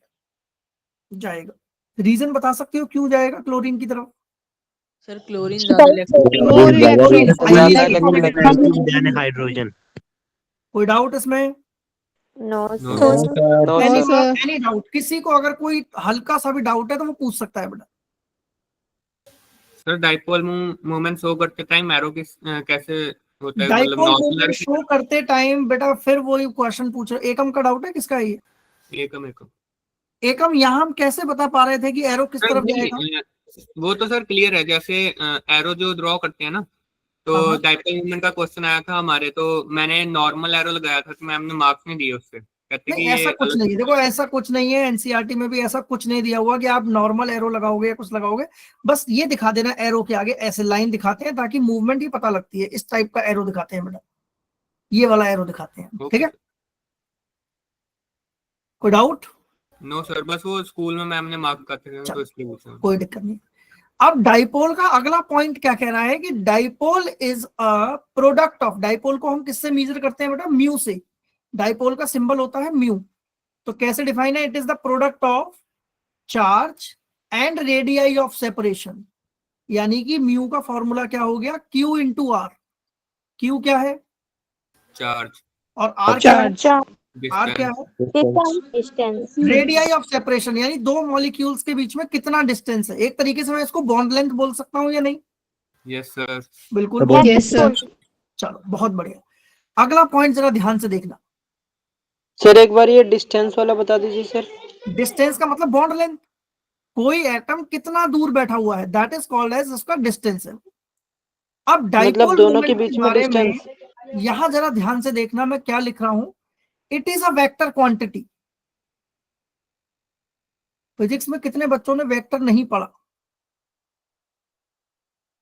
जाएगा। रीजन बता सकते हो क्यों जाएगा क्लोरीन की तरफ? सर क्लोरीन ज्यादा हाइड्रोजन। कोई डाउट इसमें? No, No, sir. No sir. Any doubt? किसी को अगर कोई हल्का सा भी डाउट है तो वो पूछ सकता है बेटा। सर डाइपोल मूवमेंट शो करते टाइम एरो किस कैसे होता है, मतलब डाइपोल नॉर्मल मूवमेंट शो करते टाइम बेटा फिर वही क्वेश्चन पूछ रहे। एकम का डाउट है, किसका है ये? एकम एकम। एकम, यहाँ हम कैसे बता पा रहे थे कि एरो किस सर तरफ नहीं, जाएगा? वो तो सर क्लियर है, जैसे एरो जो ड्रॉ करते हैं ना, तो हाँ। डाइपोल मूवमेंट का क्वेश्चन आया था हमारे, तो मैंने नॉर्मल एरो लगाया था, तो मैम ने मार्क्स नहीं दिए उससे, कहते नहीं, कि ऐसा ये कुछ नहीं है। देखो, ऐसा कुछ नहीं है, एनसीईआरटी में भी ऐसा कुछ नहीं दिया हुआ कि आप नॉर्मल एरो लगाओगे या कुछ लगाओगे। बस ये दिखा देना, एरो के आगे ऐसे लाइन दिखाते हैं ताकि मूवमेंट ही पता लगती है। इस टाइप का एरो दिखाते हैं बेटा, ये वाला एरो दिखाते हैं, ठीक है? कोई डाउट? नो सर, बस वो स्कूल में मैम ने मार्क करते थे तो इसलिए पूछा। कोई दिक्कत नहीं। अब डाइपोल का अगला पॉइंट क्या कह रहा है कि dipole is a product of, dipole को हम किससे मेजर करते हैं बेटा? म्यू से। डाइपोल का सिंबल होता है म्यू। तो कैसे डिफाइन है? It is the product of charge and radii of separation. यानी कि म्यू का फॉर्मूला क्या हो गया? Q into are. क्यू क्या है? चार्ज। और आर क्या है? आर क्या डिस्टेंस। है? Distance. रेडियाई ऑफ सेपरेशन, यानी दो मॉलिक्यूल्स के बीच में कितना डिस्टेंस है। एक तरीके से मैं इसको बॉन्ड लेंथ बोल सकता हूं या नहीं? Yes sir. बिल्कुल। Yes, sir. चलो, बहुत बढ़िया। अगला पॉइंट जरा ध्यान से देखना। सर एक बार ये डिस्टेंस वाला बता दीजिए सर। डिस्टेंस का मतलब बॉन्ड लेंथ। कोई एटम कितना दूर बैठा हुआ है, दैट इज कॉल्ड एज उसका डिस्टेंस है। अब मतलब डाइपोल दोनों के मोमेंट बीच के में बारे में डिस्टेंस। यहां जरा ध्यान से देखना, मैं क्या लिख रहा हूं। It is a vector quantity. Physics में कितने बच्चों ने वेक्टर नहीं पढ़ा?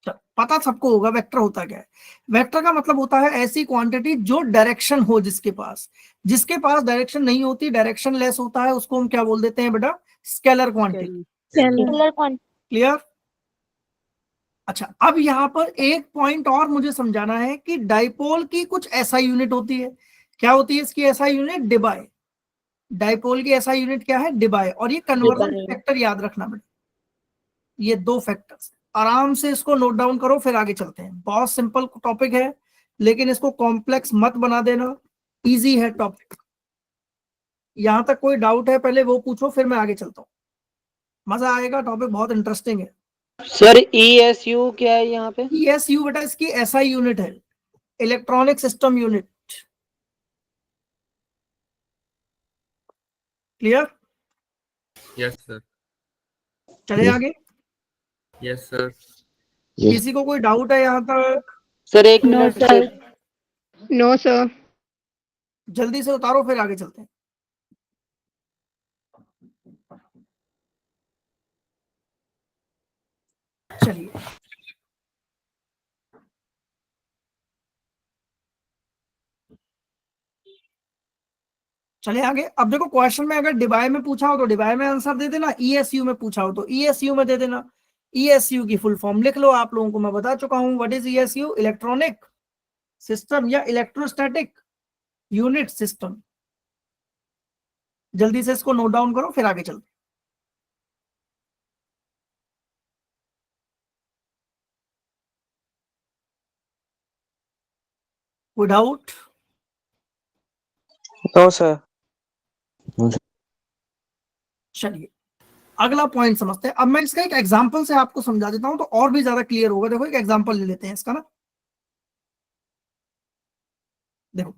पता सबको होगा वेक्टर होता क्या है। वेक्टर का मतलब होता है ऐसी क्वांटिटी जो डायरेक्शन हो जिसके पास। जिसके पास डायरेक्शन नहीं होती, डायरेक्शन लेस होता है, उसको हम क्या बोल देते हैं बेटा? Scalar quantity. Scalar quantity. Clear? अच्छा, अब यहां पर एक पॉइंट और मुझे समझाना है कि डाइपोल की कुछ ऐसा यूनिट होती है। क्या होती है इसकी ऐसा यूनिट? डिबाई। डाइपोल की ऐसा यूनिट क्या है? डिबाई। और ये कन्वर्जन फैक्टर याद रखना बेटा। ये दो फैक्टर्स, आराम से इसको नोट डाउन करो, फिर आगे चलते हैं। बहुत सिंपल टॉपिक है, लेकिन इसको कॉम्प्लेक्स मत बना देना, इजी है टॉपिक। यहां तक कोई डाउट है पहले वो पूछो, फिर मैं आगे चलता हूं। मजा आएगा, टॉपिक बहुत इंटरेस्टिंग है। सर ESU क्या है यहाँ पे? ESU बेटा इसकी SI यूनिट है, electronic system unit. Clear? Yes sir. चले आगे। Yes sir. किसी को कोई डाउट है यहाँ तक? सर एक मिनट सर। No sir. जल्दी से उतारो फिर आगे चलते हैं। चलिए चले आगे। अब देखो क्वेश्चन में अगर डिवाई में पूछा हो तो डिवाई में आंसर दे देना, ESU में पूछा हो तो ESU में दे देना। ESU की फुल फॉर्म लिख लो, आप लोगों को मैं बता चुका हूं। What is ESU? Electronic system या इलेक्ट्रोस्टैटिक यूनिट सिस्टम। जल्दी से इसको नोट डाउन करो फिर आगे चलते। कोई डाउट? No sir. चलिए अगला पॉइंट समझते हैं। अब मैं इसका एक एग्जांपल से आपको समझा देता हूं तो और भी ज्यादा क्लियर होगा। देखो एक एग्जांपल ले लेते हैं इसका ना। देखो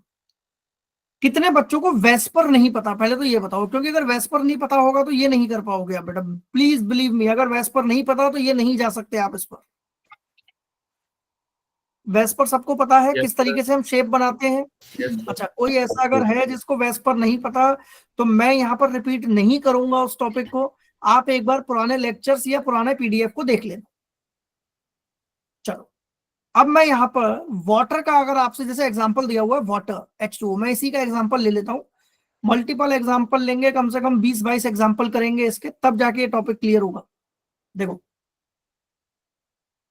कितने बच्चों को वेस्पर नहीं पता, पहले तो ये बताओ, क्योंकि अगर वेस्पर नहीं पता होगा तो ये नहीं कर पाओगे आप बेटा। प्लीज बिलीव मी, अगर वेस्पर नहीं पता तो ये नहीं जा सकते आप इस पर। वेस्पर सबको पता है Yes, किस तरीके से हम शेप बनाते हैं। Yes sir. अच्छा कोई ऐसा अगर है जिसको वेस्पर नहीं पता तो मैं यहाँ पर रिपीट नहीं करूंगा उस टॉपिक को। आप एक बार पुराने लेक्चर्स या पुराने PDF को देख लेना। चलो अब मैं यहाँ पर वाटर का अगर आपसे जैसे एग्जांपल दिया हुआ है वाटर H2O, मैं इसी का एग्जांपल ले लेता हूँ। मल्टीपल एग्जांपल लेंगे, कम से कम 20-22 एग्जांपल करेंगे इसके, तब जाके ये टॉपिक क्लियर होगा। देखो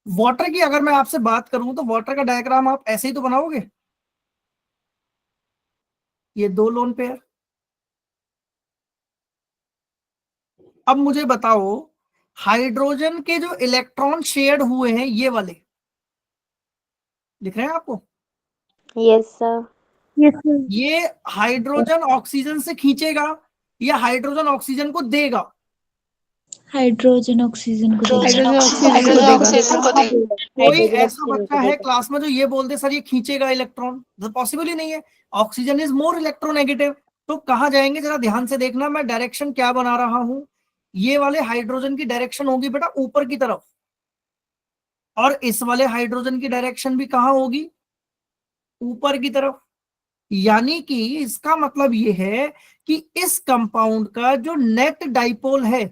वाटर की अगर मैं आपसे बात करूं तो वाटर का डायग्राम आप ऐसे ही तो बनाओगे। ये 2 लोन पेयर। अब मुझे बताओ हाइड्रोजन के जो इलेक्ट्रॉन शेड हुए हैं ये वाले दिख रहे हैं आपको? Yes sir. ये हाइड्रोजन ऑक्सीजन से खींचेगा या हाइड्रोजन ऑक्सीजन को देगा? हाइड्रोजन ऑक्सीजन को कोई ऐसा बच्चा है क्लास में जो ये बोल दे सर ये खींचेगा इलेक्ट्रॉन? पॉसिबल ही नहीं है। Oxygen is more electronegative. तो कहाँ जाएंगे जरा ध्यान से देखना, मैं डायरेक्शन क्या बना रहा हूं। ये वाले हाइड्रोजन की डायरेक्शन होगी बेटा ऊपर की तरफ, और इस वाले हाइड्रोजन की डायरेक्शन भी कहाँ होगी? ऊपर की तरफ। यानी कि इसका मतलब ये है कि इस कंपाउंड का जो नेट डाइपोल है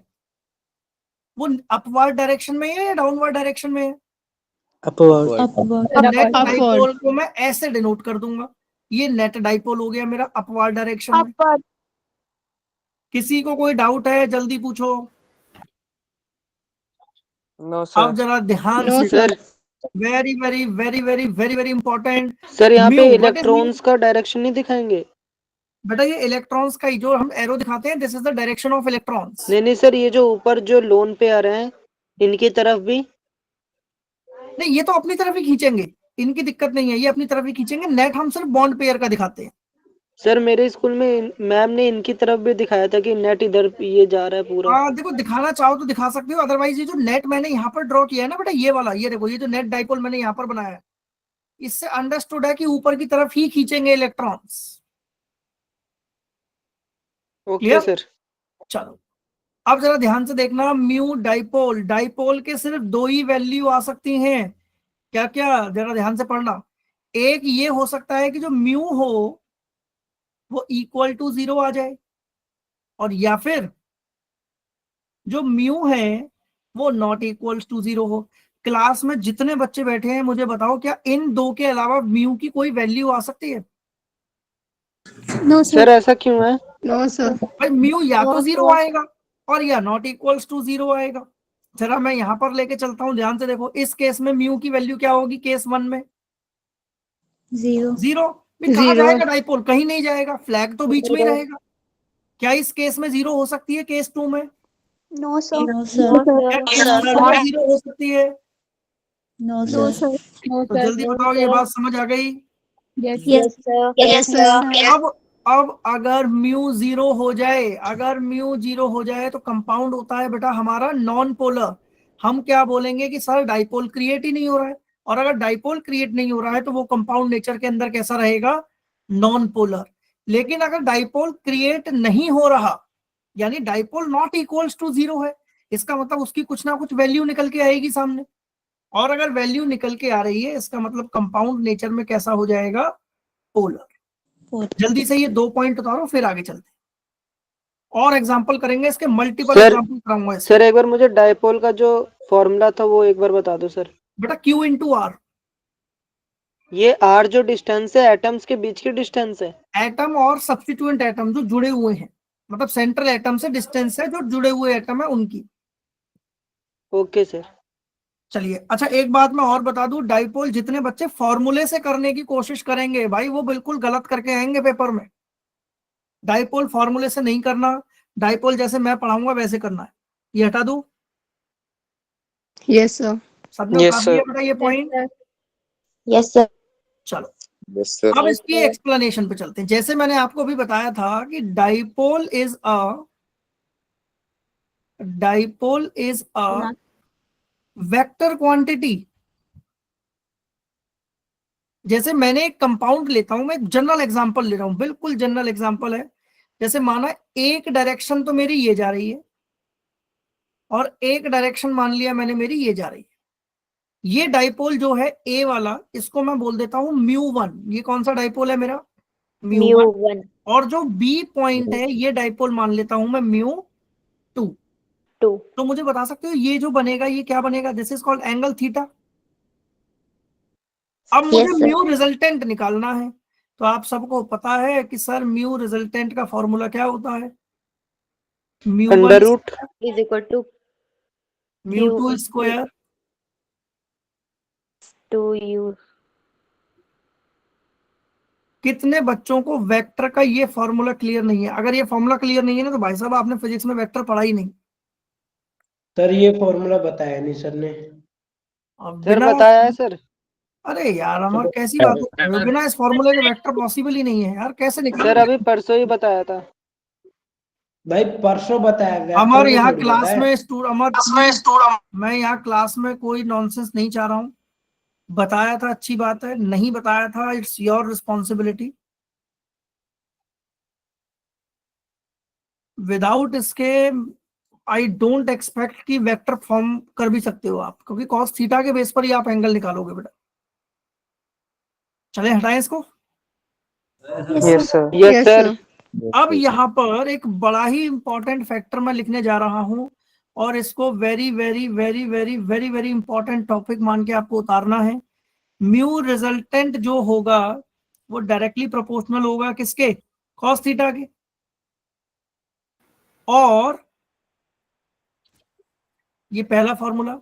वो अपवर्ड डायरेक्शन में है या डाउनवर्ड डायरेक्शन में है? अपवर्ड। नेट डाइपोल को मैं ऐसे डिनोट कर दूंगा, ये नेट डाइपोल हो गया मेरा अपवर्ड डायरेक्शन में। अपवर्ड। किसी को कोई डाउट है जल्दी पूछो। No sir. अब जरा ध्यान से, sir very very very very very very important. Sir यहाँ पे Mu, what is इलेक्ट्रॉन्स का डायरेक्शन नहीं दिखाएंगे? बेटा ये इलेक्ट्रॉन्स का ही जो हम एरो दिखाते हैं, this is the direction of electrons. नहीं सर, ये जो ऊपर जो लोन पे आ रहे हैं इनकी तरफ भी नहीं, ये तो अपनी तरफ ही खींचेंगे, इनकी दिक्कत नहीं है, ये अपनी तरफ ही खींचेंगे। नेट हम सिर्फ बॉन्ड पेयर का दिखाते हैं। सर मेरे स्कूल में मैम ने इनकी तरफ भी दिखाया था कि नेट इधर ये जा रहा है पूरा। हाँ देखो दिखाना चाहो तो दिखा सकते हो, अदरवाइज ये जो नेट मैंने यहाँ पर ड्रॉ किया है ना बेटा, ये वाला, ये देखो ये जो नेट डाइपोल मैंने यहाँ पर बनाया है, इससे अंडरस्टूड है कि ऊपर की तरफ ही खींचेंगे इलेक्ट्रॉन्स। Okay sir. चलो अब जरा ध्यान से देखना, म्यू डाइपोल, डाइपोल के सिर्फ 2 ही वैल्यू आ सकती हैं। क्या क्या? जरा ध्यान से पढ़ना। एक ये हो सकता है कि जो म्यू हो वो इक्वल टू 0 आ जाए, और या फिर जो म्यू है वो नॉट इक्वल टू 0 हो। क्लास में जितने बच्चे बैठे हैं मुझे बताओ क्या इन 2 के अलावा म्यू की कोई वैल्यू आ सकती है? नो सर ऐसा क्यों है? No sir. भाई म्यू या तो 0 आएगा और या नॉट इक्वल्स टू 0 आएगा। जरा मैं यहां पर लेके चलता हूं, ध्यान से देखो। इस केस में म्यू की वैल्यू क्या होगी? केस 1 में 0। कहाँ जाएगा डाइपोल? कहीं नहीं जाएगा, फ्लैग तो बीच में ही रहेगा। क्या इस केस में 0 हो सकती है? केस 2 में नो सर। क्या केस 3 में 0 हो सकती है? No sir. तो जल्दी बताओ, ये बात समझ आ गई? Yes sir. अब अगर म्यू 0 हो जाए, अगर म्यू 0 हो जाए तो कंपाउंड होता है बेटा हमारा नॉन पोलर। हम क्या बोलेंगे कि सर डाइपोल क्रिएट ही नहीं हो रहा है, और अगर डाइपोल क्रिएट नहीं हो रहा है तो वो कंपाउंड नेचर के अंदर कैसा रहेगा, नॉन पोलर। लेकिन अगर डाइपोल क्रिएट नहीं हो रहा, यानी डाइपोल नॉट इक्वल्स टू 0 है, इसका मतलब उसकी कुछ ना कुछ वैल्यू निकल के आएगी सामने, और अगर वैल्यू निकल के आ रही है इसका मतलब कंपाउंड नेचर में कैसा हो जाएगा, पोलर। जल्दी से ये 2 पॉइंट उतारो फिर आगे चलते हैं। और एग्जांपल करेंगे इसके, मल्टीपल सर एग्जांपल कराऊंगा इसके। सर एक बार मुझे डाइपोल का जो फॉर्मूला था वो एक बार बता दो सर। बेटा Q इंटू आर, ये आर जो डिस्टेंस है एटम्स के बीच की डिस्टेंस है। एटम और सब्स्टिट्यूएंट एटम जो जुड़े हुए हैं, मतलब सेंट्रल एटम से डिस्टेंस है जो जुड़े हुए एटम है उनकी। Okay sir. चलिए अच्छा, एक बात मैं और बता दूं, डाइपोल जितने बच्चे फॉर्मूले से करने की कोशिश करेंगे भाई वो बिल्कुल गलत करके आएंगे पेपर में। डाइपोल फॉर्मूले से नहीं करना, डाइपोल जैसे मैं पढ़ाऊंगा वैसे करना है। ये हटा दूं, यस सर। सबने यस उठा दिया सर। बेटा ये पॉइंट। Yes sir. चलो यस सर। अब इसकी एक्सप्लेनेशन पे चलते हैं। जैसे मैंने आपको भी बताया था कि dipole is a vector quantity. जैसे मैंने एक कंपाउंड लेता हूं, मैं जनरल एग्जांपल ले रहा हूं, बिल्कुल जनरल एग्जांपल है। जैसे माना एक डायरेक्शन तो मेरी ये जा रही है और एक डायरेक्शन मान लिया मैंने मेरी ये जा रही है। ये डाइपोल जो है ए वाला, इसको मैं बोल देता हूं μ1। ये कौन सा डाइपोल है मेरा, μ1। वन और जो बी पॉइंट है ये डाइपोल मान लेता हूं मैं μ2। टू। तो मुझे बता सकते हो ये जो बनेगा ये क्या बनेगा, this is called angle theta. अब मुझे Yes, sir. म्यू रिजल्टेंट निकालना है, तो आप सबको पता है कि सर म्यू रिजल्टेंट का फॉर्मूला क्या होता है, mu under one root is equal to mu two square. To you. कितने बच्चों को वेक्टर का ये फॉर्मूला क्लियर नहीं है? अगर ये फॉर्मूला क्लियर नहीं है ना तो भाई साहब आपने फिजिक्स में वेक्टर पढ़ा ही नहीं। सर ये फॉर्मूला बताया नहीं सर ने। अब सर बिना, बताया है सर। अरे यार अमर कैसी बात हो रही है, बिना इस फॉर्मूले के वेक्टर पॉसिबल ही नहीं है यार, कैसे सर निकालेंगे? अभी परसों ही बताया था। भाई परसों बताया, अमर वेक्टर को यहाँ थोड़ी क्लास बताया। में अमर मैं यहाँ क्लास में कोई नॉनसेंस नहीं चाह रहा हूँ। बताया था अच्छी बात है, नहीं बताया था इट्स योर रिस्पॉन्सिबिलिटी। विदाउट इसके आई डोंट एक्सपेक्ट कि वेक्टर फॉर्म कर भी सकते हो आप, क्योंकि कॉस थीटा के बेस पर ही आप एंगल निकालोगे बेटा। चले हटाएं इसको। Yes sir. Yes sir. अब यहाँ पर एक बड़ा ही इंपॉर्टेंट फैक्टर मैं लिखने जा रहा हूं, और इसको very very very very very very important topic मान के आपको उतारना है। म्यू रिजल्टेंट जो होगा वो डायरेक्टली प्रोपोर्शनल होगा किसके, कॉस थीटा के। और ये पहला फॉर्मूला।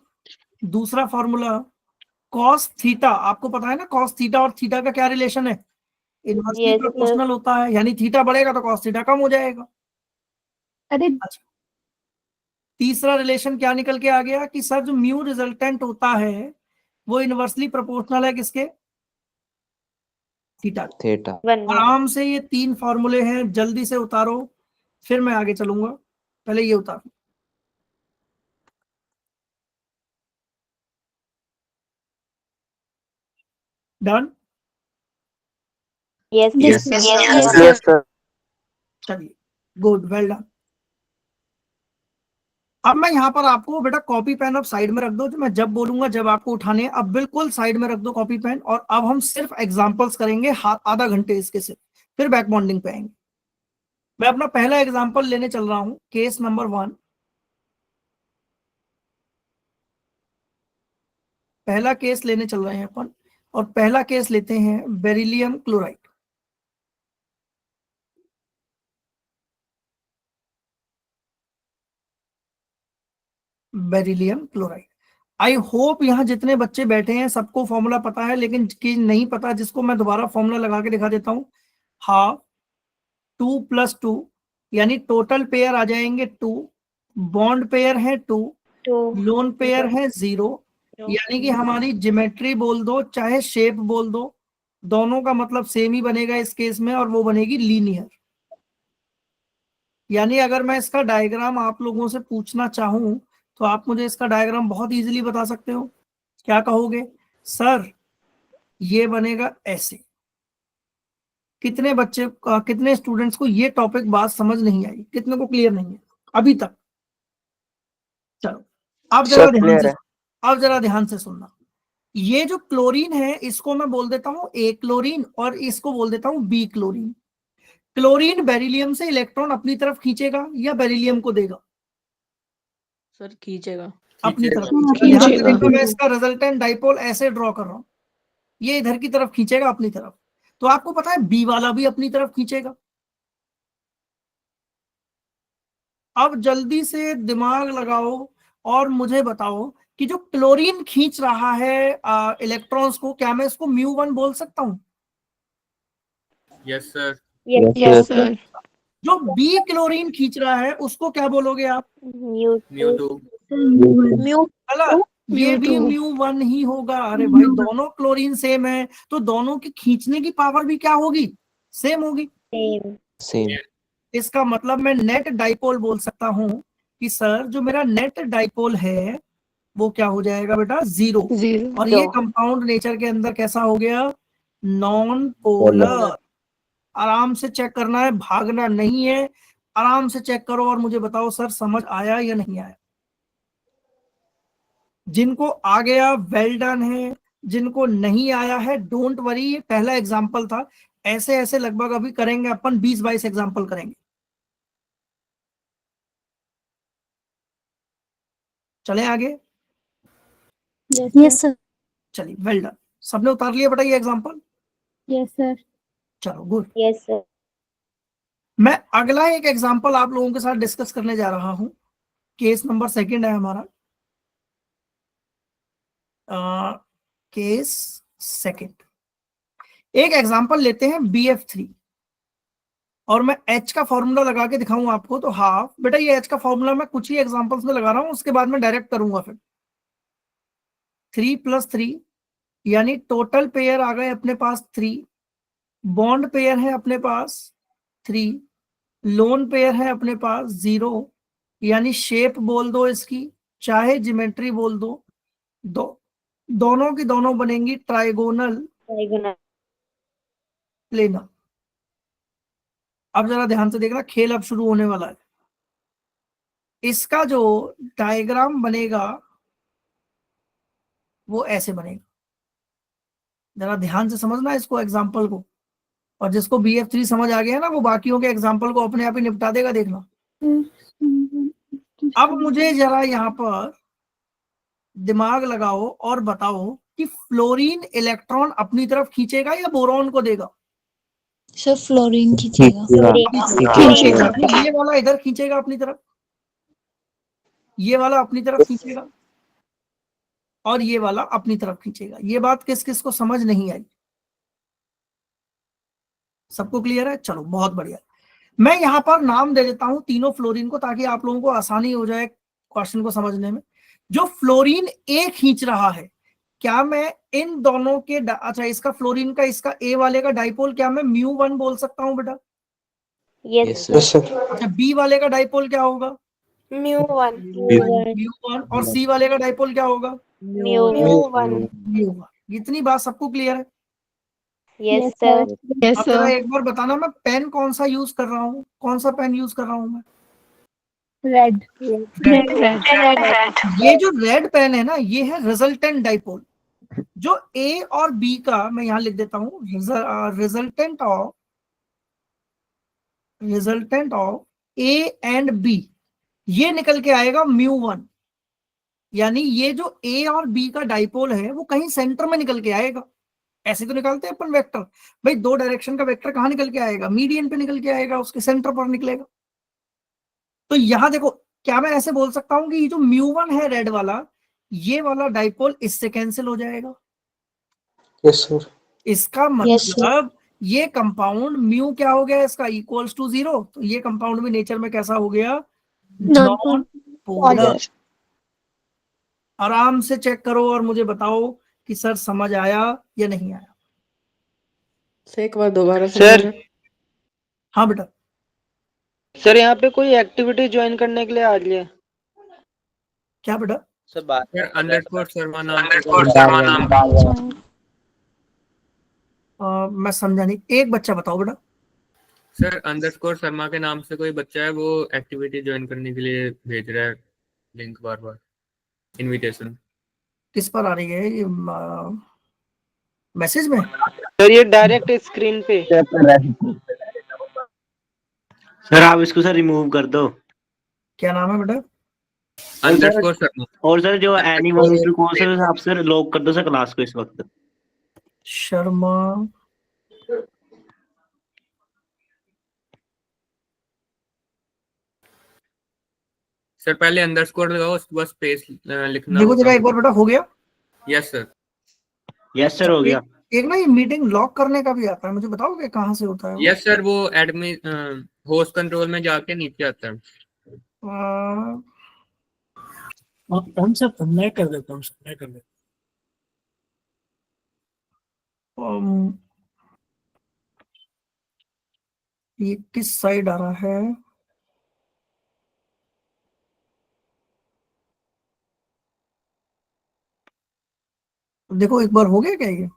दूसरा फॉर्मूला, कॉस थीटा, आपको पता है ना कॉस थीटा और थीटा का क्या रिलेशन है, इनवर्सली Yes, प्रोपोर्शनल होता है, यानी थीटा बढ़ेगा तो कॉस थीटा कम हो जाएगा। अरे अच्छा, तीसरा रिलेशन क्या निकल के आ गया कि सर जो म्यू रिजल्टेंट होता है वो इनवर्सली प्रोपोर्शनल है किसके, थीटा। थीटा। आराम से ये 3 फॉर्मूले हैं, जल्दी से उतारो फिर मैं आगे चलूंगा, पहले ये उतारो। Done. Yes Yes, yes sir. Yes sir. चलिए गुड, वेल डन। अब मैं यहाँ पर आपको बेटा कॉपी पेन अब साइड में रख दो, जो मैं जब बोलूंगा जब आपको उठाने हैं, अब बिल्कुल साइड में रख दो कॉपी पेन, और अब हम सिर्फ एग्जांपल्स करेंगे आधा घंटे इसके सिर्फ, फिर बैक बॉन्डिंग पे आएंगे। मैं अपना पहला एग्जांपल लेने चल रहा हूं, केस नंबर 1। पहला केस लेने चल रहे हैं अपन, और पहला केस लेते हैं beryllium chloride. Beryllium chloride. I hope यहाँ जितने बच्चे बैठे हैं सबको फॉर्मूला पता है, लेकिन कि नहीं पता जिसको मैं दोबारा फॉर्मूला लगा के दिखा देता हूँ। हाफ 2 + 2 यानी टोटल पेयर आ जाएंगे 2, बॉन्ड पेयर है 2, लोन पेयर है 0, यानी कि हमारी ज्योमेट्री बोल दो चाहे शेप बोल दो, दोनों का मतलब सेम ही बनेगा इस केस में, और वो बनेगी लीनियर। यानी अगर मैं इसका डायग्राम आप लोगों से पूछना चाहूं तो आप मुझे इसका डायग्राम बहुत इजीली बता सकते हो। क्या कहोगे? सर ये बनेगा ऐसे। कितने कितने स्टूडेंट्स को ये टॉपिक बात समझ नहीं आई? कितने को क्लियर नहीं है अभी तक? चलो अब जरा ध्यान से, अब जरा ध्यान से सुनना। ये जो क्लोरीन है इसको मैं बोल देता हूं ए क्लोरीन और इसको बोल देता हूं बी क्लोरीन। क्लोरीन बेरिलियम से इलेक्ट्रॉन अपनी तरफ खींचेगा या बेरिलियम को देगा? सर खींचेगा। अपनी तरफ हाँ, खींचेगा। ध्यान से खींचेगा। देखो, मैं इसका रिजल्टेंट डाइपोल ऐसे ड्रॉ कर रहा हूं, ये इधर की तरफ खींचेगा अपनी तरफ। तो आपको पता है बी वाला भी अपनी तरफ खींचेगा। अब जल्दी से दिमाग लगाओ और मुझे बताओ कि जो क्लोरीन खींच रहा है इलेक्ट्रॉन्स को, क्या मैं इसको म्यू1 बोल सकता हूं? Yes sir. Yes, sir. जो बी क्लोरीन खींच रहा है उसको क्या बोलोगे आप? μ2। गलत, ये भी म्यू1 ही होगा। अरे भाई दोनों क्लोरीन सेम है तो दोनों की खींचने की पावर भी क्या होगी? सेम होगी। Same. सेम। इसका मतलब मैं नेट डाइपोल बोल सकता हूं कि सर जो मेरा नेट डाइपोल है वो क्या हो जाएगा बेटा? 0। और ये कंपाउंड नेचर के अंदर कैसा हो गया? Non polar. आराम से चेक करना है, भागना नहीं है। आराम से चेक करो और मुझे बताओ सर समझ आया या नहीं आया? जिनको आ गया वेल डन है, जिनको नहीं आया है डोंट वरी, ये पहला एग्जांपल था। ऐसे ऐसे लगभग अभी करेंगे अपन 20-22 एग्जांपल करेंगे। चले आगे। Yes sir. चलिए वेल डन, सबने उतार लिया बेटा ये एग्जांपल? Yes sir. चलो गुड। Yes, sir. मैं अगला एक एग्जांपल आप लोगों के साथ डिस्कस करने जा रहा हूं। केस नंबर 2 है हमारा। केस 2 एक एग्जांपल लेते हैं BF3 और मैं H का फॉर्मूला लगा के दिखाऊं आपको। तो हाफ बेटा ये H का फॉर्मूला मैं कुछ ही एग्जांपल्स में लगा रहा हूं, उसके बाद में डायरेक्ट करूंगा। फिर 3 + 3 यानी टोटल पेयर आ गए अपने पास 3, बॉन्ड पेयर है अपने पास 3, लोन पेयर है अपने पास 0, यानी शेप बोल दो इसकी, चाहे ज्योमेट्री बोल दो। दोनों की दोनों बनेंगी ट्राइगोनल Diagonal. प्लेनर। अब जरा ध्यान से देखना, खेल अब शुरू होने वाला है। इसका जो डायग्राम बनेगा वो ऐसे बनेगा। जरा ध्यान से समझना इसको, एग्जाम्पल को। और जिसको BF3 समझ आ गया ना वो बाकियों के एग्जाम्पल को अपने आप ही निपटा देगा, देखना। अब मुझे जरा यहाँ पर दिमाग लगाओ और बताओ कि फ्लोरीन इलेक्ट्रॉन अपनी तरफ खींचेगा या बोरॉन को देगा? सर फ्लोरीन खींचेगा। ये वाला इधर खींचेगा अपनी तरफ, ये वाला अपनी तरफ खींचेगा और ये वाला अपनी तरफ खींचेगा। ये बात किस किस को समझ नहीं आई? सबको क्लियर है? चलो बहुत बढ़िया। मैं यहाँ पर नाम दे देता हूं तीनों फ्लोरीन को ताकि आप लोगों को आसानी हो जाए क्वेश्चन को समझने में। जो फ्लोरीन ए खींच रहा है, क्या मैं इन दोनों के अच्छा इसका फ्लोरीन का इसका ए वाले का डाइपोल क्या मैं μ1 बोल सकता हूं बेटा? Yes, sir. अच्छा बी वाले का डाइपोल क्या होगा? μ1. μ1 और सी वाले का डाइपोल क्या होगा? μ1. μ1। इतनी बात सबको क्लियर है? Yes, sir. अब जरा एक बार बताना मैं पेन कौन सा यूज कर रहा हूँ, कौन सा पेन यूज कर रहा हूँ मैं? रेड। ये जो रेड पेन है ना ये है रिजल्टेंट डाइपोल। जो ए और बी का मैं यहां लिख देता हूं, resultant of A and B, ये निकल के आएगा μ1। यानी ये जो ए और बी का डाइपोल है वो कहीं सेंटर में निकल के आएगा। ऐसे तो निकालते हैं अपन वेक्टर, भाई 2 डायरेक्शन का वेक्टर कहां निकल के आएगा? मीडियन पे निकल के आएगा, उसके सेंटर पर निकलेगा। तो यहां देखो, क्या मैं ऐसे बोल सकता हूं कि ये जो μ1 है रेड वाला, ये वाला डाइपोल इससे कैंसिल हो जाएगा? Yes sir. इसका मतलब ये कंपाउंड म्यू क्या हो गया इसका? Equals to 0। तो ये कंपाउंड भी नेचर में कैसा हो गया? Non polar. आराम से चेक करो और मुझे बताओ कि सर समझ आया या नहीं आया? सर एक बार दोबारा सर। हाँ बेटा। सर यहाँ पे कोई एक्टिविटी ज्वाइन करने के लिए आ रही है? क्या बेटा? सर बात अंडरस्कोर शर्मा नाम से मैं समझा नहीं, एक बच्चा बताओ बेटा। सर अंडरस्कोर शर्मा के नाम से कोई बच्चा है, वो एक्टिविटी ज्वाइन करने के लिए भेज रहा है लिंक बार बार, इनविटेशन। किस पर आ रही है ये मैसेज में? सर ये डायरेक्ट स्क्रीन पे। सर आप इसको सर रिमूव कर दो। क्या नाम है बेटा? अंडरस्कोर शर्मा। और सर जो एनीवन टू कोर्स है आप सर लॉक कर दो सर क्लास को इस वक्त। शर्मा सर पहले अंडरस्कोर लगाओ, उसके बाद स्पेस लिखना देखो जरा होगा। एक बार बेटा, हो गया? Yes sir. यस सर हो गया। एक ना ये मीटिंग लॉक करने का भी आता है, मुझे बताओगे कहाँ से होता है वो? यस सर, वो एडमिन होस्ट कंट्रोल में जाके नीचे आता है। हम सब मैं कर देता हूँ, मैं कर देता ये किस साइड आ रहा है? देखो एक बार, हो गया क्या ये?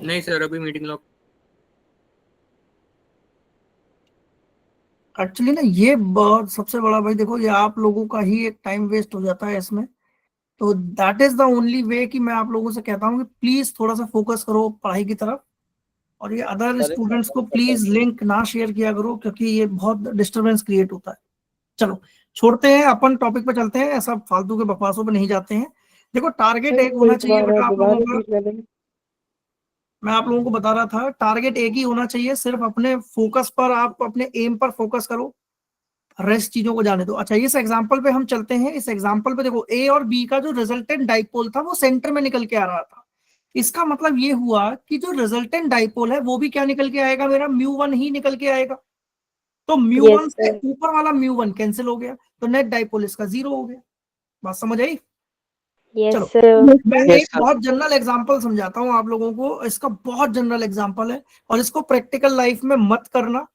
नहीं सर, अभी मीटिंग लॉक। एक्चुअली ना ये सबसे बड़ा भाई, देखो ये आप लोगों का ही एक टाइम वेस्ट हो जाता है इसमें। तो that is the only way कि मैं आप लोगों से कहता हूँ कि प्लीज थोड़ा सा फोकस करो पढ़ाई की तरफ, और ये अदर स्टूडेंट्स को प्लीज लिंक ना शेयर किया करो, क्योंकि ये बहुत डिस्टरबेंस क्रिएट होता है। चलो छोड़ते हैं, अपन टॉपिक पे चलते हैं, ऐसा फालतू के बकवासों पे नहीं जाते हैं। देखो टारगेट एक होना चाहिए बेटा आप लोगों का। मैं आप लोगों को बता रहा था, टारगेट एक ही होना चाहिए, सिर्फ अपने फोकस पर, आप अपने एम पर फोकस करो, रेस्ट चीजों को जाने दो। अच्छा इस एग्जांपल पे हम चलते हैं। इस एग्जांपल पे देखो ए और बी का जो रिजल्टेंट डाइपोल था वो सेंटर में निकल के आ रहा था। इसका मतलब ये हुआ कि जो रिजल्टेंट डाइपोल है वो भी क्या निकल के आएगा, मेरा म्यू1 ही निकल के आएगा। तो म्यू1 से ऊपर वाला म्यू1 कैंसिल हो गया, तो नेट डाइपोल इसका 0 हो गया। बात समझ आई? चलो मैं एक बहुत जनरल एग्जांपल समझाता हूँ आप लोगों को, इसका बहुत जनरल एग्जांपल है और इसको प्रैक्टिकल लाइफ में मत करना,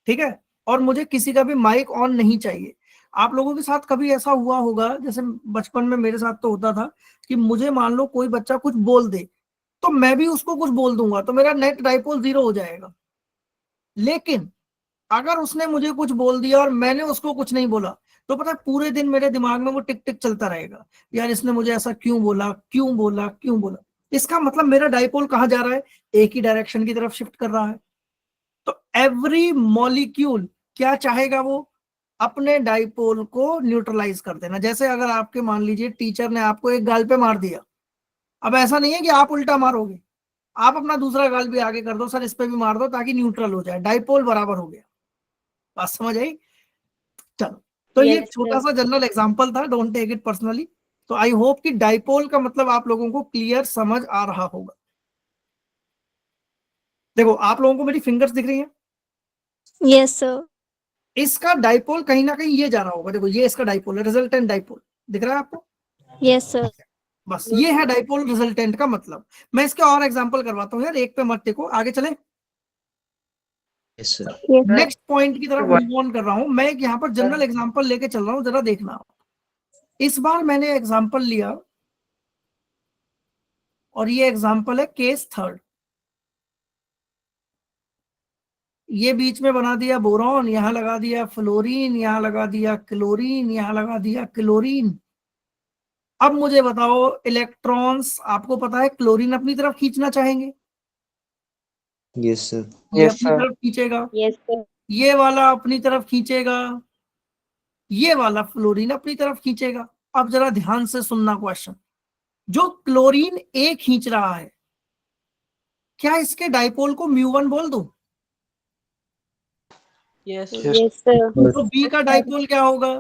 ठीक है? और मुझे किसी का भी माइक ऑन नहीं चाहिए। आप लोगों के साथ कभी ऐसा हुआ होगा, जैसे बचपन में मेरे साथ तो होता था कि मुझे मान लो कोई बच्चा कुछ बोल दे तो मैं भी उसको कुछ बोल दूंगा, तो मेरा नेट डाइपोल 0 हो जाएगा। लेकिन अगर उसने मुझे कुछ बोल दिया और मैंने उसको कुछ नहीं बोला, तो पता है पूरे दिन मेरे दिमाग में वो टिक टिक चलता रहेगा, यार इसने मुझे ऐसा क्यों बोला, क्यों बोला, क्यों बोला। इसका मतलब मेरा डाइपोल कहाँ जा रहा है, एक ही डायरेक्शन की तरफ शिफ्ट कर रहा है। तो एवरी मॉलिक्यूल क्या चाहेगा, वो अपने डाइपोल को न्यूट्रलाइज कर देना। जैसे अगर आपके मान लीजिए टीचर ने आपको एक गाल पे मार दिया, अब ऐसा नहीं है कि आप उल्टा मारोगे, आप अपना दूसरा गाल भी आगे कर दो, सर इस पे भी मार दो ताकि न्यूट्रल हो जाए, डाइपोल बराबर हो गया। बात समझ आई? चलो तो ये छोटा सा जनरल एग्जांपल था, डोंट टेक इट पर्सनली। तो आई होप कि डाइपोल का मतलब आप लोगों को क्लियर समझ आ रहा होगा। देखो आप लोगों को मेरी फिंगर्स दिख रही हैं? Yes sir. इसका डाइपोल कहीं ना कहीं ये जा रहा होगा। देखो ये इसका डाइपोल है, रिजल्टेंट डाइपोल दिख रहा है आपको? Yes sir. बस ये है डाइपोल रिजल्टेंट का मतलब। मैं इसके और एग्जांपल करवाता हूँ यार, एक पे मत टिको, आगे चले। नेक्स्ट पॉइंट की तरफ मूव ऑन कर रहा हूं। मैं एक यहाँ पर जनरल एग्जांपल लेके चल रहा हूँ, जरा देखना। इस बार मैंने एग्जांपल लिया और ये एग्जांपल है केस थर्ड। ये बीच में बना दिया बोरॉन, यहां लगा दिया फ्लोरीन, यहां लगा दिया क्लोरीन, यहां लगा दिया क्लोरीन। अब मुझे बताओ इलेक्ट्रॉन्स, आपको पता है क्लोरीन अपनी तरफ खींचना चाहेंगे? Yes sir. ये अपनी तरफ खींचेगा, ये वाला अपनी तरफ खींचेगा, ये वाला फ्लोरीन अपनी तरफ खींचेगा। अब जरा ध्यान से सुनना क्वेश्चन। जो क्लोरीन ए खींच रहा है, क्या इसके डाइपोल को म्यू1 बोल दूं? यस तो बी का डाइपोल क्या होगा?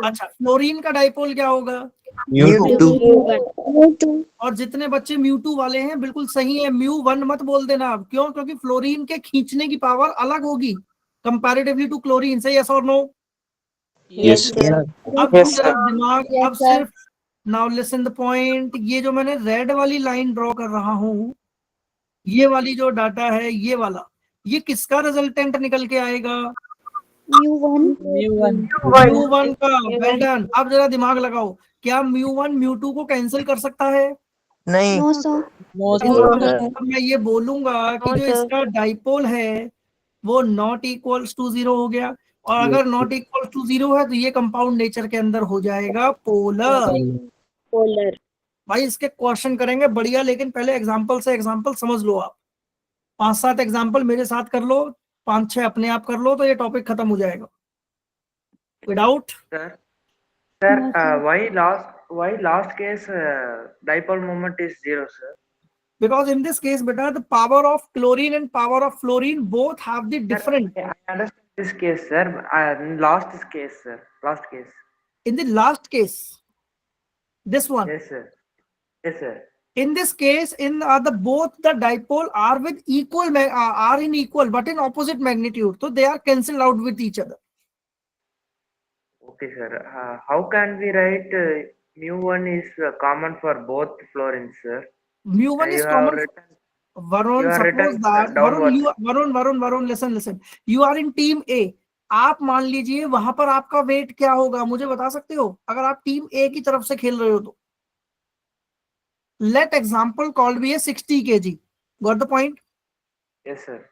अच्छा फ्लोरीन का डाइपोल क्या होगा? और जितने बच्चे म्यू2 वाले हैं बिल्कुल सही है, म्यू1 मत बोल देना। अब क्यों? क्योंकि फ्लोरीन के खींचने की पावर अलग होगी कंपैरेटिवली टू क्लोरीन। से यस और नो? यस अब जरा दिमाग, अब सिर्फ नाउ लिसन द पॉइंट। ये जो मैंने रेड वाली लाइन ड्रॉ कर रहा हूं, ये वाली जो डाटा है, ये वाला, ये किसका रिजल्टेंट निकल के आएगा? म्यू वन का वेल डन। अब जरा दिमाग लगाओ, क्या म्यू1 म्यू2 को कैंसिल कर सकता है? नहीं। अब मैं ये बोलूंगा कि No, जो sir. इसका डाइपोल है वो नॉट इक्वल्स टू 0 हो गया, और अगर नॉट इक्वल्स टू 0 है तो ये कंपाउंड नेचर के अंदर हो जाएगा पोलर। Polar. भाई इसके क्वेश्चन करेंगे बढ़िया, लेकिन पहले एग्जांपल से एग्जांपल समझ लो आप। 5-7 एग्जांपल मेरे साथ कर लो, 5-6 अपने आप कर लो, तो ये टॉपिक खत्म हो जाएगा। Without why last case dipole moment is 0, sir? because in this case beta the power of chlorine and power of fluorine both have the different. I understand this case, sir. Last case, sir. Last case. In the last case, this one. Yes, sir. Yes, sir. In this case, in the both the dipole are with equal are in equal but in opposite magnitude, so they are cancelled out with each other. Okay, sir. How can we write mu1 is common for both fluorines, sir? Mu1 is common. Varun, suppose that Varun, listen. You are in team A. आप मान लीजिए वहां पर आपका wait क्या होगा, मुझे बता सकते हो? अगर आप टीम ए की तरफ से खेल रहे हो तो लेट एग्जाम्पल कॉल्ड भी है 60 kg. Got the point? Yes sir.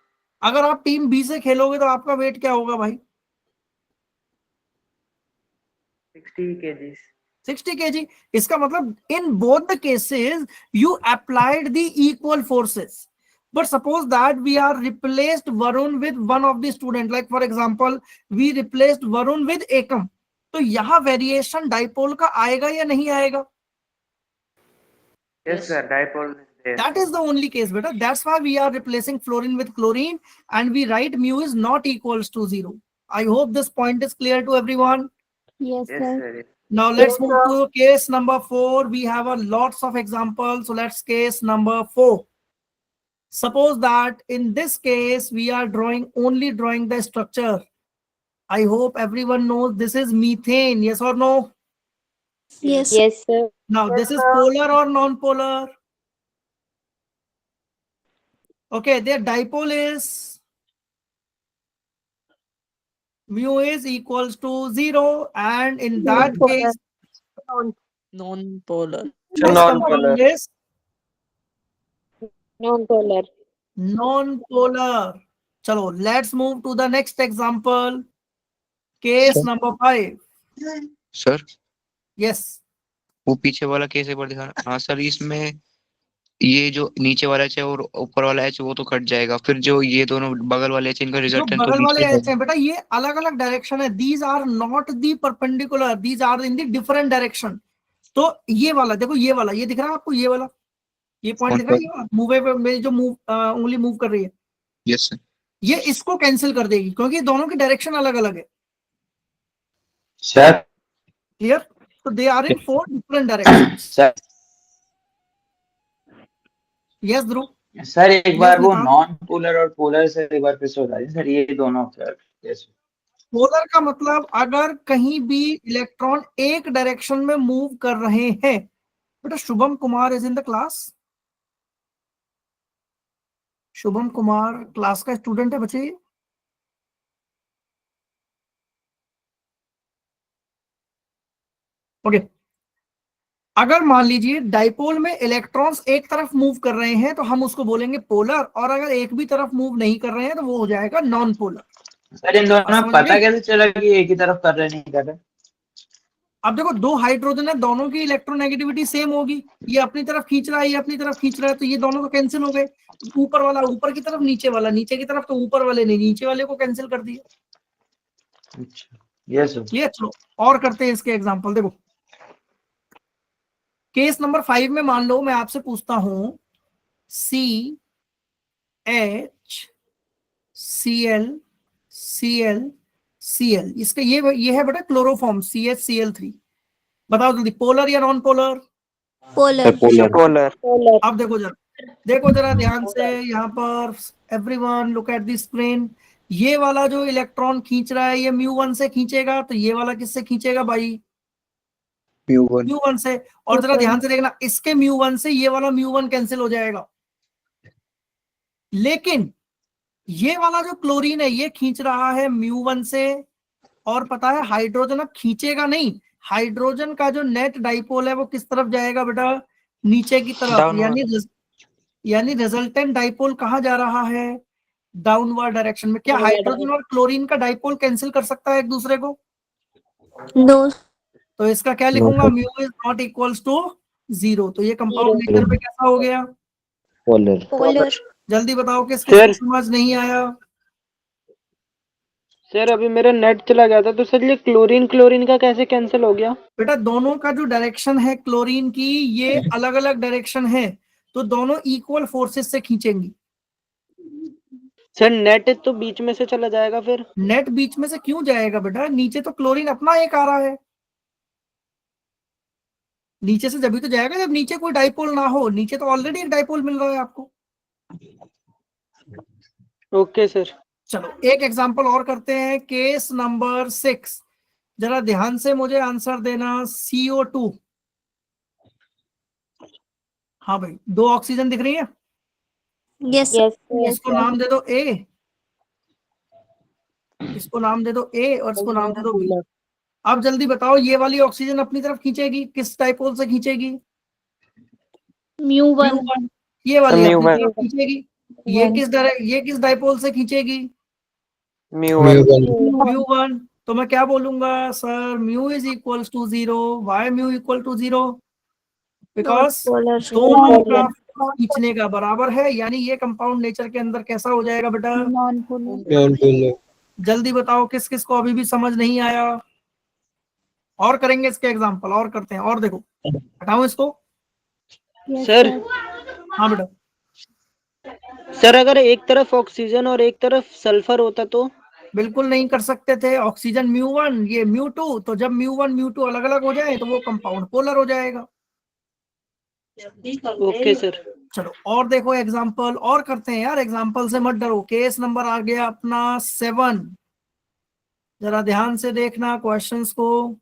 अगर आप टीम बी से खेलोगे तो आपका वेट क्या होगा भाई? 60 kg. 60 kg. इसका मतलब in both the cases you applied the equal forces. But suppose that we are replaced Varun with one of the student, like for example we replaced Varun with Ekam, तो यहाँ variation dipole का आएगा या नहीं आएगा? Yes sir, dipole is there. That is the only case, beta. That's why we are replacing fluorine with chlorine and we write mu is not equals to 0. I hope this point is clear to everyone. Yes, Yes sir. sir. Now let's move to case number 4. We have a lots of examples. So let's case number 4. Suppose that in this case we are only drawing the structure. I hope everyone knows this is methane. Yes or no? Yes. Yes, sir. Now this is polar or non-polar? Okay, their dipole is mu is equals to 0, and in that case Non-polar. this compound is Non-polar. non-polar. Chalo, let's move to the next example. Case number 5. Sir Yes. वो पीछे वाला case एक बार दिखाना। हाँ sir, इसमें ये जो नीचे वाला एच है और ऊपर वाला एच वो तो कट जाएगा, फिर जो ये दोनों बगल वाले एच इनका जो रिजल्टेंट तो बगल वाले नीचे एच हैं बेटा, ये अलग अलग डायरेक्शन है. These are not the perpendicular, these are in the different direction. तो ये वाला देखो, ये वाला, ये दिख रहा है आपको? ये वाला, ये पॉइंट दिख रहा है? ये वाला मूवे पे मेरी जो उंगली मूव कर रही है, यस सर, ये इसको कैंसिल कर देगी क्योंकि दोनों की डायरेक्शन अलग अलग है. Sir clear? तो they are in 4 different direction. Sir yes Dhruv. Sir एक बार वो हाँ. नॉन पोलर और पोलर से एक बार फिर से बता दीजिए सर, ये दोनों सर. यस. पोलर का मतलब अगर कहीं भी इलेक्ट्रॉन एक डायरेक्शन में मूव कर रहे हैं. बेटा Shubham Kumar is in the class. Shubham Kumar class का स्टूडेंट है बच्चे. ओके. अगर मान लीजिए डाइपोल में इलेक्ट्रॉन्स एक तरफ मूव कर रहे हैं तो हम उसको बोलेंगे पोलर, और अगर एक भी तरफ मूव नहीं कर रहे हैं तो वो हो जाएगा नॉन पोलर. सर इन दोनों में पता कैसे चला कि एक ही तरफ कर रहे नहीं कर रहे? अब देखो, 2 हाइड्रोजन है, दोनों की इलेक्ट्रोनेगेटिविटी सेम होगी. ये अपनी तरफ खींच रहा है, ये अपनी तरफ खींच रहा है, तो ये दोनों तो कैंसिल हो गए. ऊपर वाला ऊपर की तरफ, नीचे वाला नीचे की तरफ, तो ऊपर वाले ने नीचे वाले को कैंसिल कर दिया. अच्छा. Yes sir. ये चलो और करते हैं इसके एग्जांपल. देखो केस नंबर 5 में मान लो मैं आपसे पूछता हूं CH Cl Cl Cl, इसका ये है बेटा क्लोरोफॉर्म CHCl3. बताओ जल्दी, पोलर या नॉन पोलर? पोलर. पोलर. अब देखो जरा ध्यान से. यहाँ पर everyone look at the screen. ये वाला जो इलेक्ट्रॉन खींच रहा है ये mu1 से खींचेगा, तो ये वाला किससे खींचेगा भाई? mu1 से. और जरा ध्यान से देखना, इसके mu1 से ये वाला mu1 कैंसिल हो जाएगा. लेकिन ये वाला जो क्लोरीन है ये खींच रहा है म्यू1 से, और पता है हाइड्रोजन अब खींचेगा नहीं, हाइड्रोजन का जो नेट डाइपोल है वो किस तरफ जाएगा बेटा, नीचे की तरफ, यानी रिजल्टेंट डाइपोल कहाँ जा रहा है, डाउनवर्ड डायरेक्शन में। क्या हाइड्रोजन और क्लोरीन का डाइपोल कैंसिल कर सकता है एक दूसरे को? नो। तो इसका क्या लिखूंगा, mu is not equals to 0। तो ये कंपाउंड नेचर पे कैसा हो गया, पोलर। पोलर। जल्दी बताओ किस किस को समझ नहीं आया? सर अभी मेरा नेट चला गया था, तो सर ये क्लोरीन क्लोरीन का कैसे कैंसिल हो गया? बेटा दोनों का जो डायरेक्शन है क्लोरीन की, ये अलग अलग डायरेक्शन है, तो दोनों इक्वल फोर्सेस से खींचेंगी। सर नेट तो बीच में से चला जाएगा फिर। नेट बीच में से क्यों जाएगा बेटा, नीचे तो क्लोरीन अपना एक आ रहा है, नीचे से जब भी तो जाएगा जब नीचे कोई डाइपोल ना हो, नीचे तो ऑलरेडी एक डाइपोल मिल रहा है आपको। Okay sir. चलो एक एग्जांपल और करते हैं, केस नंबर 6। जरा ध्यान से मुझे आंसर देना, CO2। हाँ भाई, 2 ऑक्सीजन दिख रही है, यस। इसको नाम दे दो A, इसको नाम दे दो A और इसको नाम दे दो B। अब जल्दी बताओ ये वाली ऑक्सीजन अपनी तरफ खींचेगी, किस डाइपोल से खींचेगी, म्यू1। ये वाली अपनी तरफ खींचेगी। ये किस डाइपोल से खींचेगी, म्यू1। तो मैं क्या बोलूंगा sir, mu is equals to 0। Why mu equal to 0? Because दोनों का खींचने का बराबर है, यानी ये कंपाउंड नेचर के अंदर कैसा हो जाएगा बेटा, नॉन पोलर। जल्दी बताओ किस किस को अभी भी समझ नहीं आया? और करेंगे इसके एग्जांपल, और करते हैं, और देखो, हटाओ इसको। सर हाँ बेटा, सर अगर एक तरफ ऑक्सीजन और एक तरफ सल्फर होता तो? बिल्कुल नहीं कर सकते थे। ऑक्सीजन म्यू1, ये म्यू2, तो जब म्यू1 म्यू2 अलग अलग हो जाए तो वो कंपाउंड पोलर हो जाएगा। Okay sir. चलो और देखो एग्जांपल, और करते हैं यार, एग्जांपल से मत डरो। केस नंबर आ गया अपना 7। जरा ध्यान से देखना क्वेश्चंस को।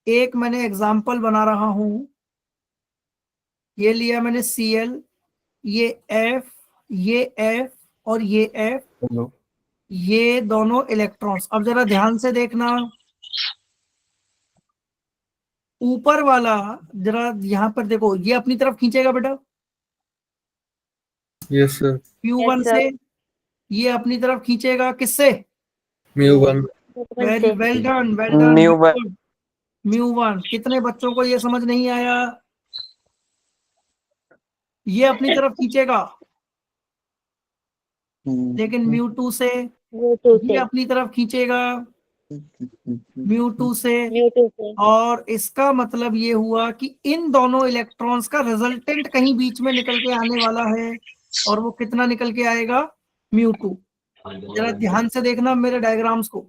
एक मैंने एग्जांपल बना रहा हूं, ये लिया मैंने Cl, ये F, ये F और ये F, ये दोनों इलेक्ट्रॉन्स। अब जरा ध्यान से देखना, ऊपर वाला जरा यहाँ पर देखो, ये अपनी तरफ खींचेगा बेटा, यस सर, म्यू1 से, ये अपनी तरफ खींचेगा किससे, म्यू1। Well done, म्यू1। कितने बच्चों को ये समझ नहीं आया, ये अपनी तरफ खींचेगा, लेकिन म्यू2 से, ये अपनी तरफ खींचेगा म्यू2 से। और इसका मतलब ये हुआ कि इन दोनों इलेक्ट्रॉन्स का रिजल्टेंट कहीं बीच में निकल के आने वाला है, और वो कितना निकल के आएगा, म्यू2। जरा ध्यान से देखना मेरे डायग्राम्स को।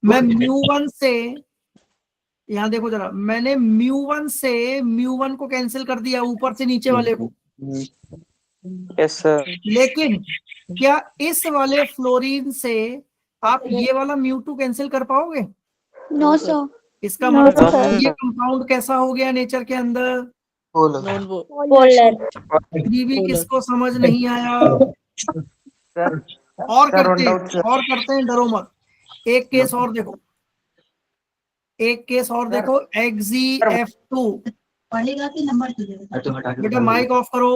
मैं म्यू1 से, यहाँ देखो जरा, मैंने म्यू1 से म्यू1 को कैंसिल कर दिया, ऊपर से नीचे वाले को। Yes sir. लेकिन क्या इस वाले फ्लोरीन से आप ये वाला म्यू2 कैंसिल कर पाओगे? No sir. इसका मतलब ये कंपाउंड कैसा हो गया नेचर के अंदर, पोलर। भी किसको समझ नहीं आया? और करते हैं, डरो मत। एक केस और देखो, XeF2। बेटा माइक ऑफ करो।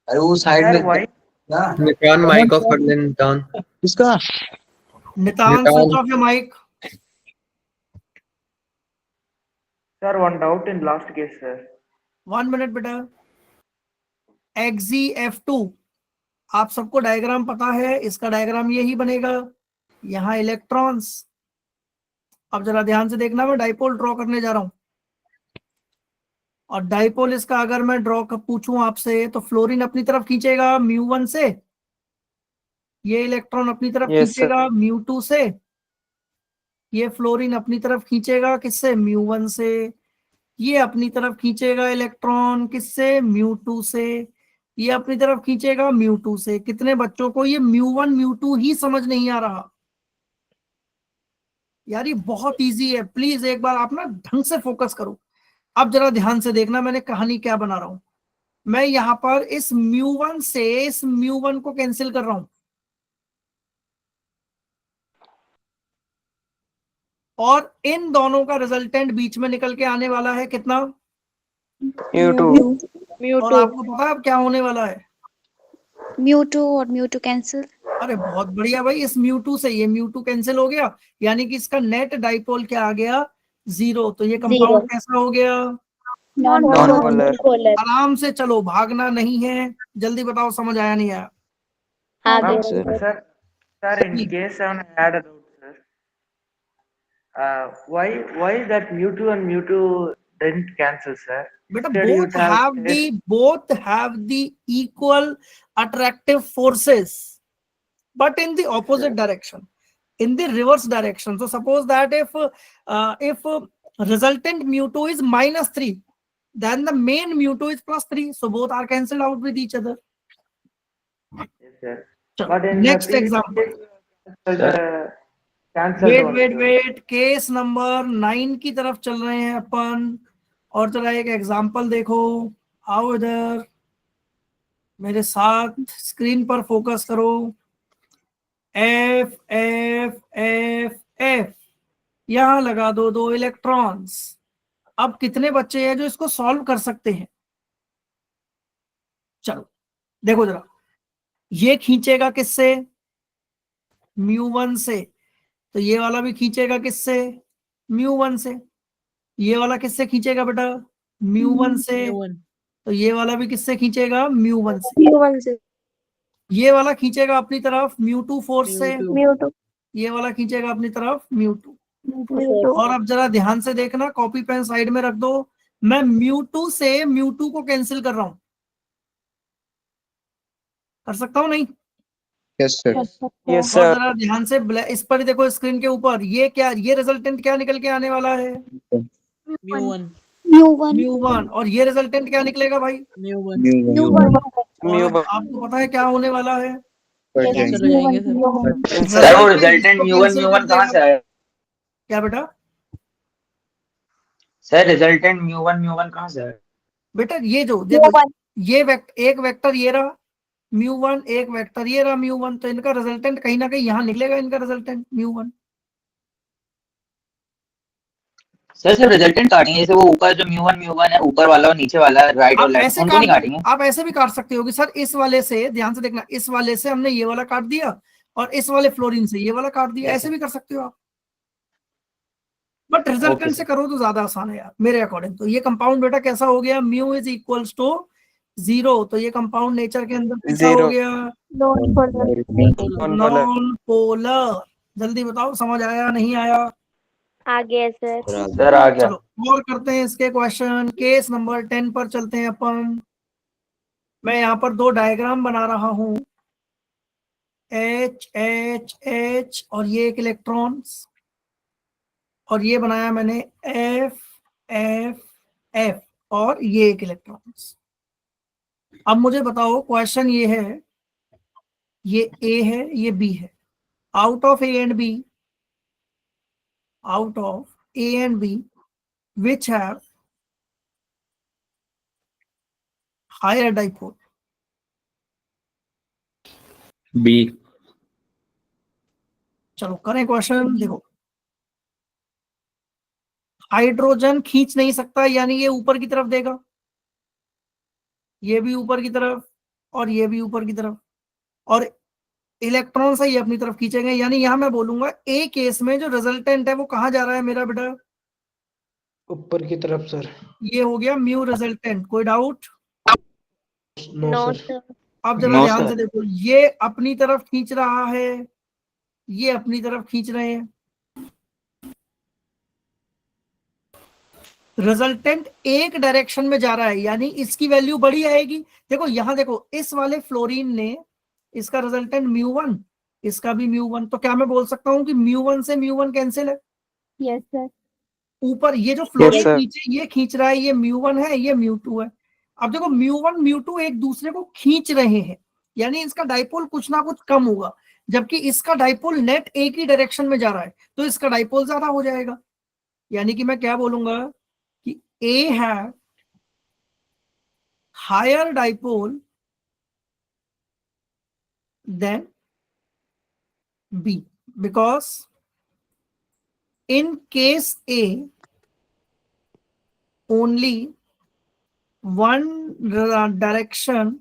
अरे वो साइड में निकान माइक ऑफ कर ले निकान। किसका? Nitan switch off your mic. Sir, one doubt in last case, sir. 1 minute बेटा। XeF2, आप सबको डायग्राम पता है, इसका डायग्राम यही बनेगा, यहाँ इलेक्ट्रॉन्स। अब जरा ध्यान से देखना, मैं डाइपोल ड्रॉ करने जा रहा हूं, और डाइपोल इसका अगर मैं ड्रॉ पूछूं आपसे, तो फ्लोरीन अपनी तरफ खींचेगा म्यू1 से, ये इलेक्ट्रॉन अपनी तरफ खींचेगा म्यू2 से, ये फ्लोरीन अपनी तरफ खींचेगा किससे, म्यू1 से, ये अपनी तरफ खींचेगा इलेक्ट्रॉन किससे, म्यू2 से, ये अपनी तरफ खींचेगा म्यू2 से। कितने बच्चों को ये म्यू1 म्यू2 ही समझ नहीं आ रहा? यार ये बहुत इजी है, प्लीज एक बार आप ना ढंग से फोकस करो। अब जरा ध्यान से देखना, मैंने कहानी क्या बना रहा हूं। मैं यहाँ पर इस μ1 से इस μ1 को कैंसिल कर रहा हूं, और इन दोनों का रिजल्टेंट बीच में निकल के आने वाला है कितना? और आपको पता है अब क्या होने वाला है? μ2 और μ2 कैंसिल। अरे बहुत बढ़िया भाई, इस μ2 से ये μ2 कैंसिल हो गया, यानी कि इसका नेट डाइपोल क्या आ गया? 0। तो ये कंपाउंड कैसा हो गया? Non polar. आराम से चलो, भागना नहीं है, जल्दी बताओ समझ आया नहीं आया? Ma'am, sir, in case I had a doubt, sir. Why that mu2 and mu2 didn't cancel, sir? बेटा Instead you both have the equal attractive forces, but in the opposite direction, in the reverse direction. So suppose that if resultant mu2 is -3, then the main mu2 is +3. So both are cancelled out with each other. Yes, sir. चलो, But in next the example. cancelled wait case number 9 की तरफ चल रहे हैं अपन, और जरा एक example देखो। आओ इधर मेरे साथ, स्क्रीन पर फोकस करो। एफ एफ एफ एफ, यहां लगा दो 2 इलेक्ट्रॉन्स। अब कितने बच्चे हैं जो इसको सॉल्व कर सकते हैं? चलो देखो जरा, ये खींचेगा किससे? μ1 से। तो ये वाला भी खींचेगा किससे? μ1 से। ये वाला किससे खींचेगा बेटा? μ1 से। तो ये वाला भी किससे खींचेगा? μ1 से। ये वाला खींचेगा अपनी तरफ μ2 फोर्स से। ये वाला खींचेगा अपनी तरफ μ2। और अब जरा ध्यान से देखना, कॉपी पेन साइड में रख दो। मैं μ2 से μ2 को कैंसिल कर रहा हूं, कर सकता हूं नहीं? Yes sir. यस और सर। जरा ध्यान से इस पर ही देखो, स्क्रीन के ऊपर ये क्या, ये रिजल्टेंट क्या निकल के आने वाला है? μ1। और ये रिजल्टेंट क्या निकलेगा भाई? और आपको पता है क्या होने वाला है? सर वो रिजल्टेंट μ1 कहाँ से आया? क्या बेटा? सर रिजल्टेंट μ1 कहाँ से आया? बेटा ये जो देखो, ये एक वेक्टर ये रहा μ1, एक वेक्टर ये रहा μ1, तो इनका रिजल्टेंट कहीं ना कहीं यहाँ निकलेगा, इनका रिजल्टेंट μ1। सर रिजल्टेंट काटेंगे, जैसे वो ऊपर जो μ1 है, ऊपर वाला और नीचे वाला, राइट और लेफ्ट, उनको नहीं काटेंगे? आप ऐसे भी काट सकते हो कि सर इस वाले से, ध्यान से देखना, इस वाले से हमने ये वाला काट दिया और इस वाले फ्लोरीन से ये वाला काट दिया, ऐसे भी कर सकते हो आप। बट रिजल्टेंट से करो तो ज्यादा आसान है यार मेरे अकॉर्डिंग। तो ये कंपाउंड बेटा कैसा हो गया? μ इज इक्वल्स टू 0। तो ये कंपाउंड नेचर के अंदर कैसा हो गया? Non polar. जल्दी बताओ समझ आया नहीं आया? आ गया सर। सर आ गया। चलो और करते हैं इसके क्वेश्चन। केस नंबर 10 पर चलते हैं अपन। मैं यहाँ पर 2 डायग्राम बना रहा हूं, H H H और ये एक इलेक्ट्रॉन्स, और ये बनाया मैंने F F F और ये एक इलेक्ट्रॉन्स। अब मुझे बताओ, क्वेश्चन ये है, ये A है, ये B है। Out of A and B, out of A and B, which have higher dipole? B। चलो करें क्वेश्चन। देखो, हाइड्रोजन खींच नहीं सकता, यानी ये ऊपर की तरफ देगा, ये भी ऊपर की तरफ और ये भी ऊपर की तरफ, और इलेक्ट्रॉन से ये अपनी तरफ खींचेंगे। यानी यहां मैं बोलूंगा ए केस में जो रिजल्टेंट है वो कहां जा रहा है मेरा बेटा? ऊपर की तरफ सर। ये हो गया म्यू रिजल्टेंट। कोई डाउट? No sir. अब जरा ध्यान से देखो, ये अपनी तरफ खींच रहा है, ये अपनी तरफ खींच रहे हैं। रिजल्टेंट एक डायरेक्शन में जा रहा है, यानी इसकी वैल्यू बड़ी आएगी। देखो यहां देखो, इस वाले फ्लोरीन ने, इसका रिजल्टेंट μ1, इसका भी μ1, तो क्या मैं बोल सकता हूं कि μ1 से μ1 कैंसिल है? Yes sir. ऊपर ये जो फ्लोरीन नीचे ये खींच रहा है, ये μ1 है, ये μ2 है। अब देखो μ1 μ2 एक दूसरे को खींच रहे हैं, यानी इसका डाइपोल कुछ ना कुछ कम होगा, जबकि इसका डाइपोल नेट एक ही डायरेक्शन में जा रहा है, तो इसका डाइपोल ज्यादा हो जाएगा। यानी कि मैं क्या बोलूंगा कि A है higher dipole than B, because in case A only one direction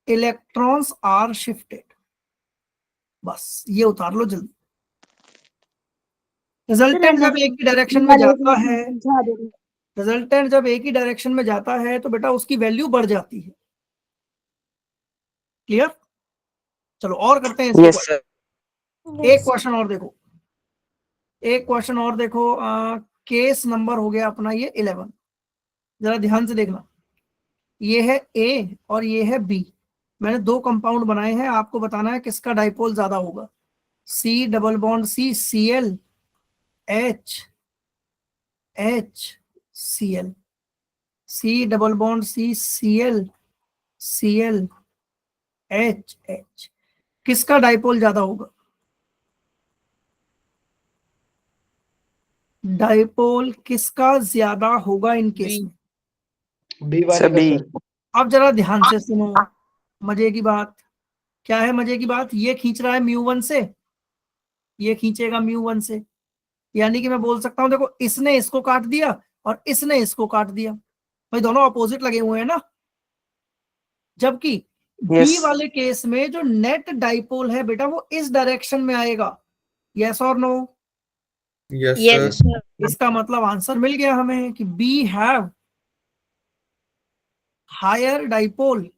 electrons are shifted. बस ये उतार लो जल्दी। रिजल्टेंट जब एक ही डायरेक्शन में जाता है, रिजल्टेंट जब एक ही डायरेक्शन में जाता है तो बेटा उसकी वैल्यू बढ़ जाती है। क्लियर? चलो और करते हैं यस सर। एक क्वेश्चन और देखो, एक क्वेश्चन और देखो। केस नंबर हो गया अपना ये 11। जरा ध्यान से देखना, ये है ए और ये है बी। मैंने दो कंपाउंड बनाए हैं, आपको बताना है किसका डाइपोल ज्यादा होगा। C double bond C Cl H Cl, C double bond C Cl H। किसका डाइपोल ज्यादा होगा? डाइपोल किसका ज्यादा होगा इन केस में? बी वाले का सर। अब जरा ध्यान से सुनो, मजे की बात क्या है? मजे की बात, ये खींच रहा है μ1 से, ये खींचेगा μ1 से, यानी कि मैं बोल सकता हूं देखो इसने इसको काट दिया और इसने इसको काट दिया, भाई दोनों अपोजिट लगे हुए हैं ना। जबकि बी वाले केस में जो नेट डाइपोल है बेटा वो इस डायरेक्शन में आएगा। यस और नो? Yes sir. इसका मतलब आंसर मिल गया हमें कि B have higher dipole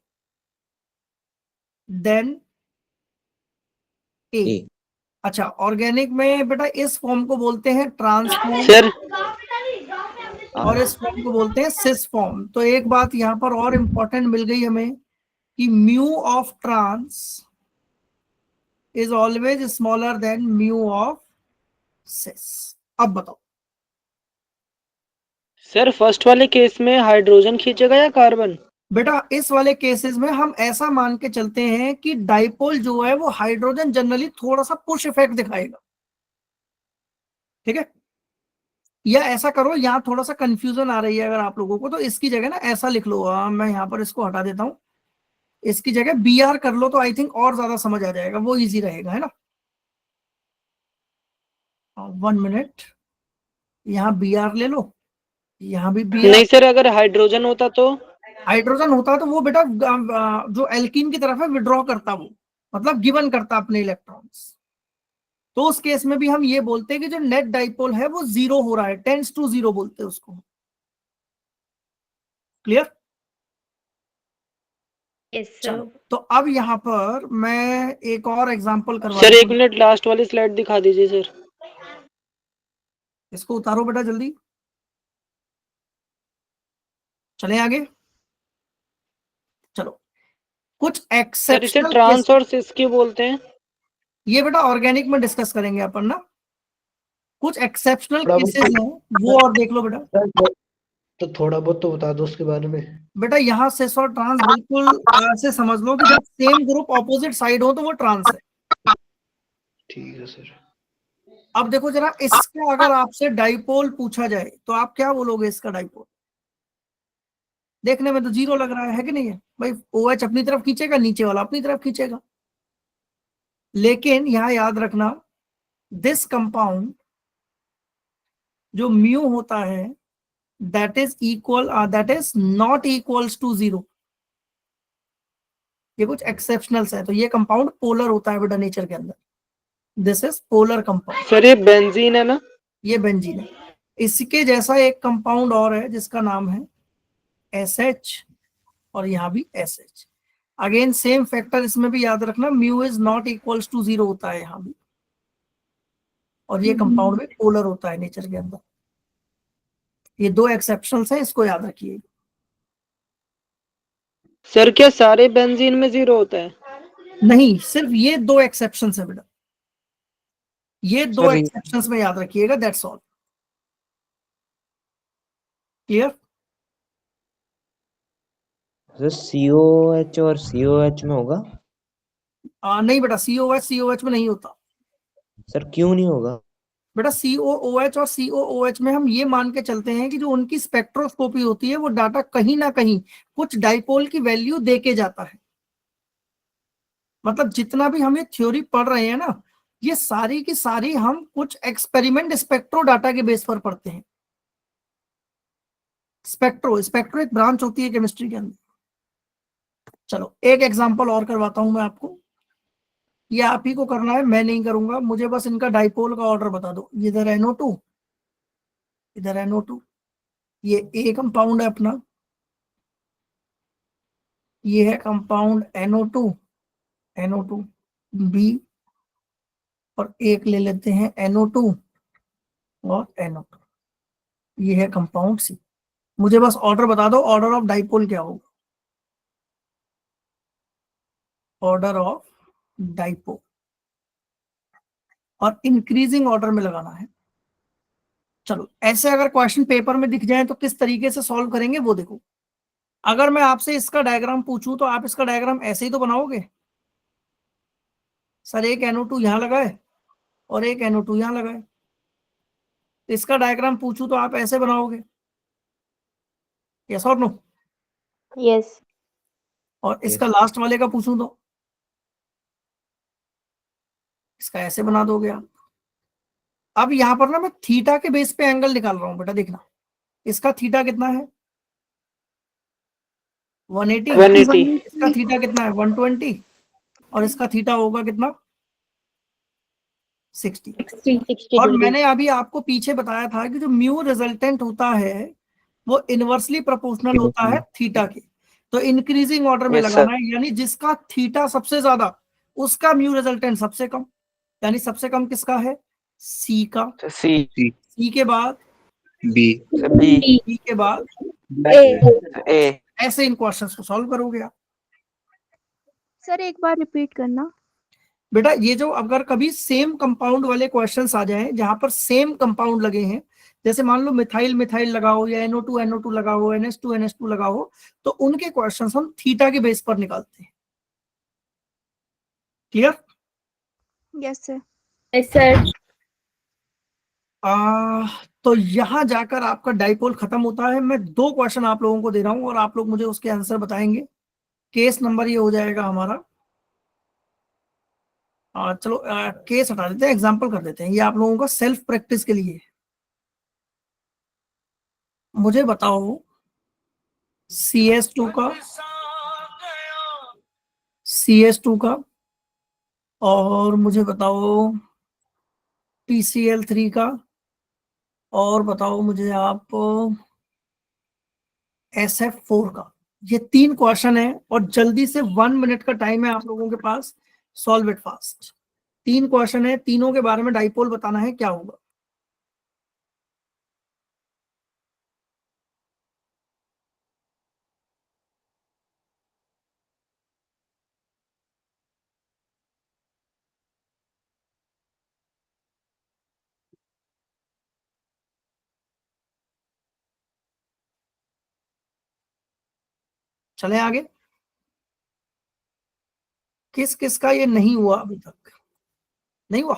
than A. अच्छा, ऑर्गेनिक में बेटा इस फॉर्म को बोलते हैं ट्रांसफॉर्म सर और इस फॉर्म को बोलते हैं सिस फॉर्म। तो एक बात यहाँ पर और इंपॉर्टेंट मिल गई हमें कि mu of trans is always smaller than mu of cis. अब बताओ सर, फर्स्ट वाले केस में हाइड्रोजन खींचेगा या कार्बन? बेटा, इस वाले केसेस में हम ऐसा मान के चलते हैं कि डाइपोल जो है वो हाइड्रोजन जनरली थोड़ा सा पुश इफेक्ट दिखाएगा। ठीक है, या ऐसा करो, यहाँ थोड़ा सा कंफ्यूजन आ रही है अगर आप लोगों को, तो इसकी जगह ना ऐसा लिख लो। मैं यहाँ पर इसको हटा देता हूँ, इसकी जगह BR कर लो तो आई थिंक और ज्यादा समझ आ जाएगा, वो इजी रहेगा, है ना। 1 मिनट, यहाँ BR ले लो, यहाँ भी BR। नहीं सर, अगर हाइड्रोजन होता तो? हाइड्रोजन होता तो वो बेटा जो एल्कीन की तरफ है विड्रॉ करता, वो मतलब गिवन करता अपने इलेक्ट्रॉन्स। तो उस केस में भी हम ये बोलते हैं कि जो नेट डाइपोल है वो 0 हो रहा है, टेंड्स टू 0 बोलते हैं उसको। क्लियर? चलो, तो अब यहाँ पर मैं एक और एग्जांपल करवा। सर 1 मिनट, लास्ट वाली स्लाइड दिखा दीजिए सर। इसको उतारो बेटा जल्दी, चले आगे। चलो, कुछ सर इसे एक्सेप्शनल ट्रांस और सिस क्यों बोलते हैं? ये बेटा ऑर्गेनिक में डिस्कस करेंगे अपन ना। कुछ एक्सेप्शनल केसेस हैं वो और देख लो बेटा। तो थोड़ा बहुत तो बता दो उसके बारे में। बेटा यहाँ सिस और ट्रांस बिल्कुल ऐसे समझ लो कि जब सेम ग्रुप ऑपोजिट साइड हो तो वो ट्रांस है। ठीक है सर। अब देखो जरा, इसका अगर आपसे डाइपोल पूछा जाए तो आप क्या बोलोगे? इसका डाइपोल देखने में तो 0 लग रहा है कि नहीं है भाई? OH अपनी तरफ खींचेगा, नीचे वाला अपनी तरफ खींचेगा। लेकिन यहां याद रखना, दिस कंपाउंड जो म्यू होता है that is equal, that is not equals to 0। ये कुछ एक्सेप्शनल्स है, तो ये कंपाउंड पोलर होता है बेटा नेचर के अंदर। This is polar compound. Sir ये बेंजीन है ना? ये बेंजीन है। इसके जैसा एक कंपाउंड और है जिसका नाम है SH, और यहाँ भी SH। अगेन सेम फैक्टर इसमें भी याद रखना, mu is not equals to 0 होता है यहाँ भी, और ये कंपाउंड में पोलर होता है नेचर के अंदर। ये 2 एक्सेप्शंस हैं, इसको याद रखिए। सर क्या सारे बेंजीन में 0 होता है? नहीं, सिर्फ ये 2 एक्सेप्शंस है बेटा, ये 2 एक्सेप्शंस में याद रखिएगा, दैट्स ऑल। क्लियर? COH और COH में होगा? नहीं बेटा, COH में नहीं होता। सर क्यों नहीं होगा? बेटा COOH और COOH में हम ये मान के चलते हैं कि जो उनकी स्पेक्ट्रोस्कोपी होती है वो डाटा कहीं ना कहीं कुछ डाइपोल की वैल्यू दे के जाता है। मतलब जितना भी हम ये थ्योरी पढ़ रहे हैं ना, ये सारी की सारी हम कुछ एक्सपेरिमेंट स्पेक्ट्रो डाटा के बेस पर पढ़ते हैं। स्पेक्ट्रो एक ब्रांच होती है केमिस्ट्री के अंदर। चलो एक एग्जांपल और करवाता हूं मैं आपको, ये आप ही को करना है, मैं नहीं करूंगा। मुझे बस इनका डाइपोल का ऑर्डर बता दो। इधर NO2, इधर NO2, ये A कंपाउंड है अपना, ये है कंपाउंड NO2 B, और एक ले लेते हैं NO2 और NO2, ये है कंपाउंड C। मुझे बस ऑर्डर बता दो, ऑर्डर ऑफ डाइपोल क्या होगा? ऑर्डर ऑफ डाइपोल, और इंक्रीजिंग ऑर्डर में लगाना है। चलो ऐसे अगर क्वेश्चन पेपर में दिख जाए तो किस तरीके से सॉल्व करेंगे वो देखो। अगर मैं आपसे इसका डायग्राम पूछूं तो आप इसका डायग्राम ऐसे ही तो बनाओगे। सर एक NO2 यहां लगाए और एक NO2 यहां लगाए, इसका डायग्राम पूछूं तो आप ऐसे बनाओगे, यस और नो? यस। और इसका लास्ट वाले का पूछूं तो इसका ऐसे बना दोगे आप। अब यहां पर ना मैं थीटा के बेस पे एंगल निकाल रहा हूं बेटा, देखना इसका थीटा कितना है 180, इसका थीटा कितना है 120, और इसका थीटा होगा कितना 60। और मैंने अभी आपको पीछे बताया था कि जो म्यू रिजल्टेंट होता है वो इनवर्सली प्रोपोर्शनल होता है थीटा के। तो इंक्रीजिंग ऑर्डर में लगाना है, यानी जिसका थीटा सबसे ज्यादा उसका म्यू रिजल्टेंट सबसे कम। यानी सबसे कम किसका है? सी का। सी के बाद बी, बी के बाद ए। ऐसे इन क्वेश्चंस को सॉल्व करोगे आप। सर एक बार रिपीट करना। बेटा ये जो अगर कभी सेम कंपाउंड वाले क्वेश्चंस आ जाएं जहां पर सेम कंपाउंड लगे हैं, जैसे मान लो मिथाइल मिथाइल लगाओ या NO2 लगाओ, NH2 लगाओ, तो उनके क्वेश्चंस हम थीटा के बेस पर निकालते हैं। Clear? Yes sir. Yes sir. तो यहां जाकर आपका डाइपोल खत्म होता है। मैं 2 क्वेश्चन आप लोगों को दे रहा हूं और आप लोग मुझे उसके आंसर बताएंगे। केस नंबर ये हो जाएगा हमारा, चलो केस हटा देते हैं, एग्जांपल कर देते हैं। ये आप लोगों का सेल्फ प्रैक्टिस के लिए। मुझे बताओ CS2 का, और मुझे बताओ PCl3 का, और बताओ मुझे आप SF4 का। ये 3 क्वेश्चन है और जल्दी से 1 मिनट का टाइम है आप लोगों के पास। Solve it fast. 3 क्वेश्चन है, तीनों के बारे में डाइपोल बताना है क्या होगा। चले आगे। किस किस का ये नहीं हुआ अभी तक? नहीं हुआ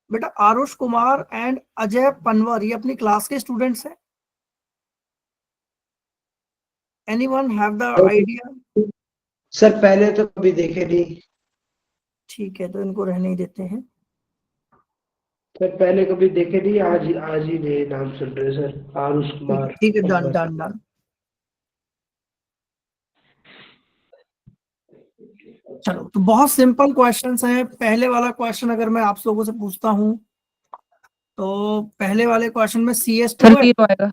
बेटा? आरुष कुमार एंड अजय पनवर ये अपनी क्लास के स्टूडेंट्स हैं। Anyone have the idea? Sir पहले तो कभी देखे नहीं। ठीक है, तो इनको रहने ही देते हैं। सर पहले कभी देखे नहीं, आज ही नए नाम सुन रहे सर, आरुष कुमार। ठीक है, डन डन डन। चलो तो बहुत सिंपल क्वेश्चंस हैं। पहले वाला क्वेश्चन अगर मैं आप लोगों से पूछता हूं तो पहले वाले क्वेश्चन में CS2 है,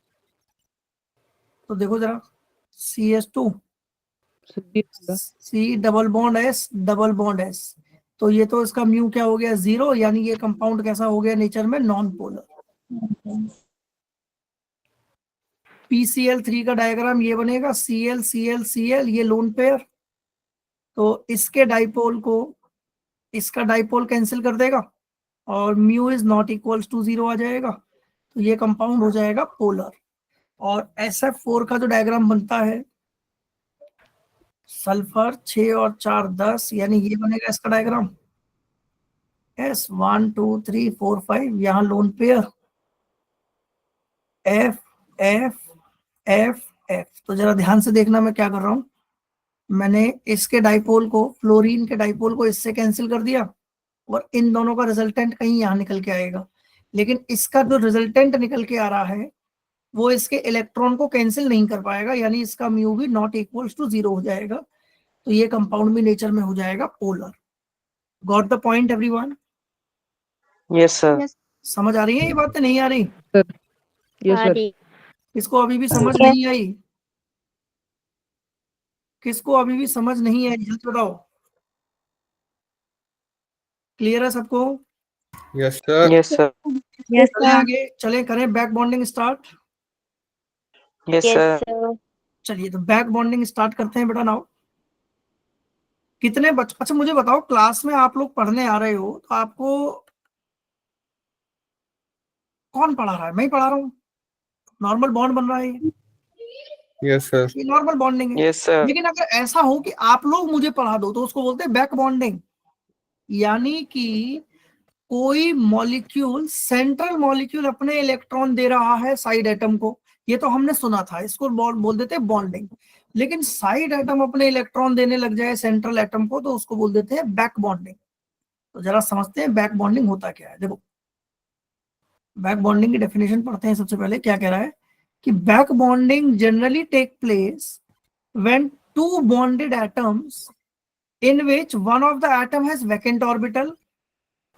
तो देखो जरा CS2 C double bond S, तो ये तो इसका म्यू क्या हो गया 0, यानी ये कंपाउंड कैसा हो गया नेचर में? Non polar. PCl3 का डायग्राम ये बनेगा, Cl ये लोन पेयर, तो इसके डाइपोल को इसका डाइपोल कैंसिल कर देगा और mu is not equals to 0 आ जाएगा, तो ये कंपाउंड हो जाएगा पोलर। और SF4 का जो डायग्राम बनता है, सल्फर 6 और 4 10, यानी ये बनेगा इसका डायग्राम यस 1 2 3 4 5 यहाँ lone pair F F F F. तो जरा ध्यान से देखना मैं क्या कर रहा हूं। मैंने इसके डाइपोल को, फ्लोरीन के डाइपोल को इससे कैंसिल कर दिया और इन दोनों का रिजल्टेंट कहीं यहाँ निकल के आएगा, लेकिन इसका जो रिजल्टेंट निकल के आ रहा है वो इसके इलेक्ट्रॉन को कैंसिल नहीं कर पाएगा, यानी इसका म्यू भी नॉट इक्वल्स टू 0 हो जाएगा। तो ये कंपाउंड भी नेचर में हो जाएगा polar. Got the point everyone? Yes sir. समझ आ रही है ये बातें, नहीं आ रही? Yes sir. किसको अभी भी समझ नहीं आई? किसको अभी भी समझ नहीं आई जल्दी बताओ। क्लियर है सबको? Yes sir. Yes sir. चले आगे, चले करें back bonding start. Yes sir. चलिए तो बैक बॉन्डिंग स्टार्ट करते हैं बेटा। नाउ कितने अच्छा मुझे बताओ, क्लास में आप लोग पढ़ने आ रहे हो तो आपको कौन पढ़ा रहा है? मैं ही पढ़ा रहा हूँ। नॉर्मल बॉन्ड बन रहा है यस सर। ये नॉर्मल बॉन्डिंग है। Yes sir. लेकिन अगर ऐसा हो कि आप लोग मुझे पढ़ा दो तो उसको बोलते हैं बैक बॉन्डिंग, यानी कि कोई मॉलिक्यूल, सेंट्रल मॉलिक्यूल अपने इलेक्ट्रॉन दे रहा है साइड एटम को, ये तो हमने सुना था, इसको बोल देते हैं बॉन्डिंग। लेकिन साइड एटम अपने इलेक्ट्रॉन देने लग जाए सेंट्रल एटम को तो उसको बोल देते हैं बैक बॉन्डिंग। तो जरा समझते हैं बैक बॉन्डिंग होता क्या है। देखो बैक बॉन्डिंग की डेफिनेशन पढ़ते हैं। सबसे पहले क्या कह रहा है कि back bonding generally take place when two bonded atoms in which one of the atom has vacant orbital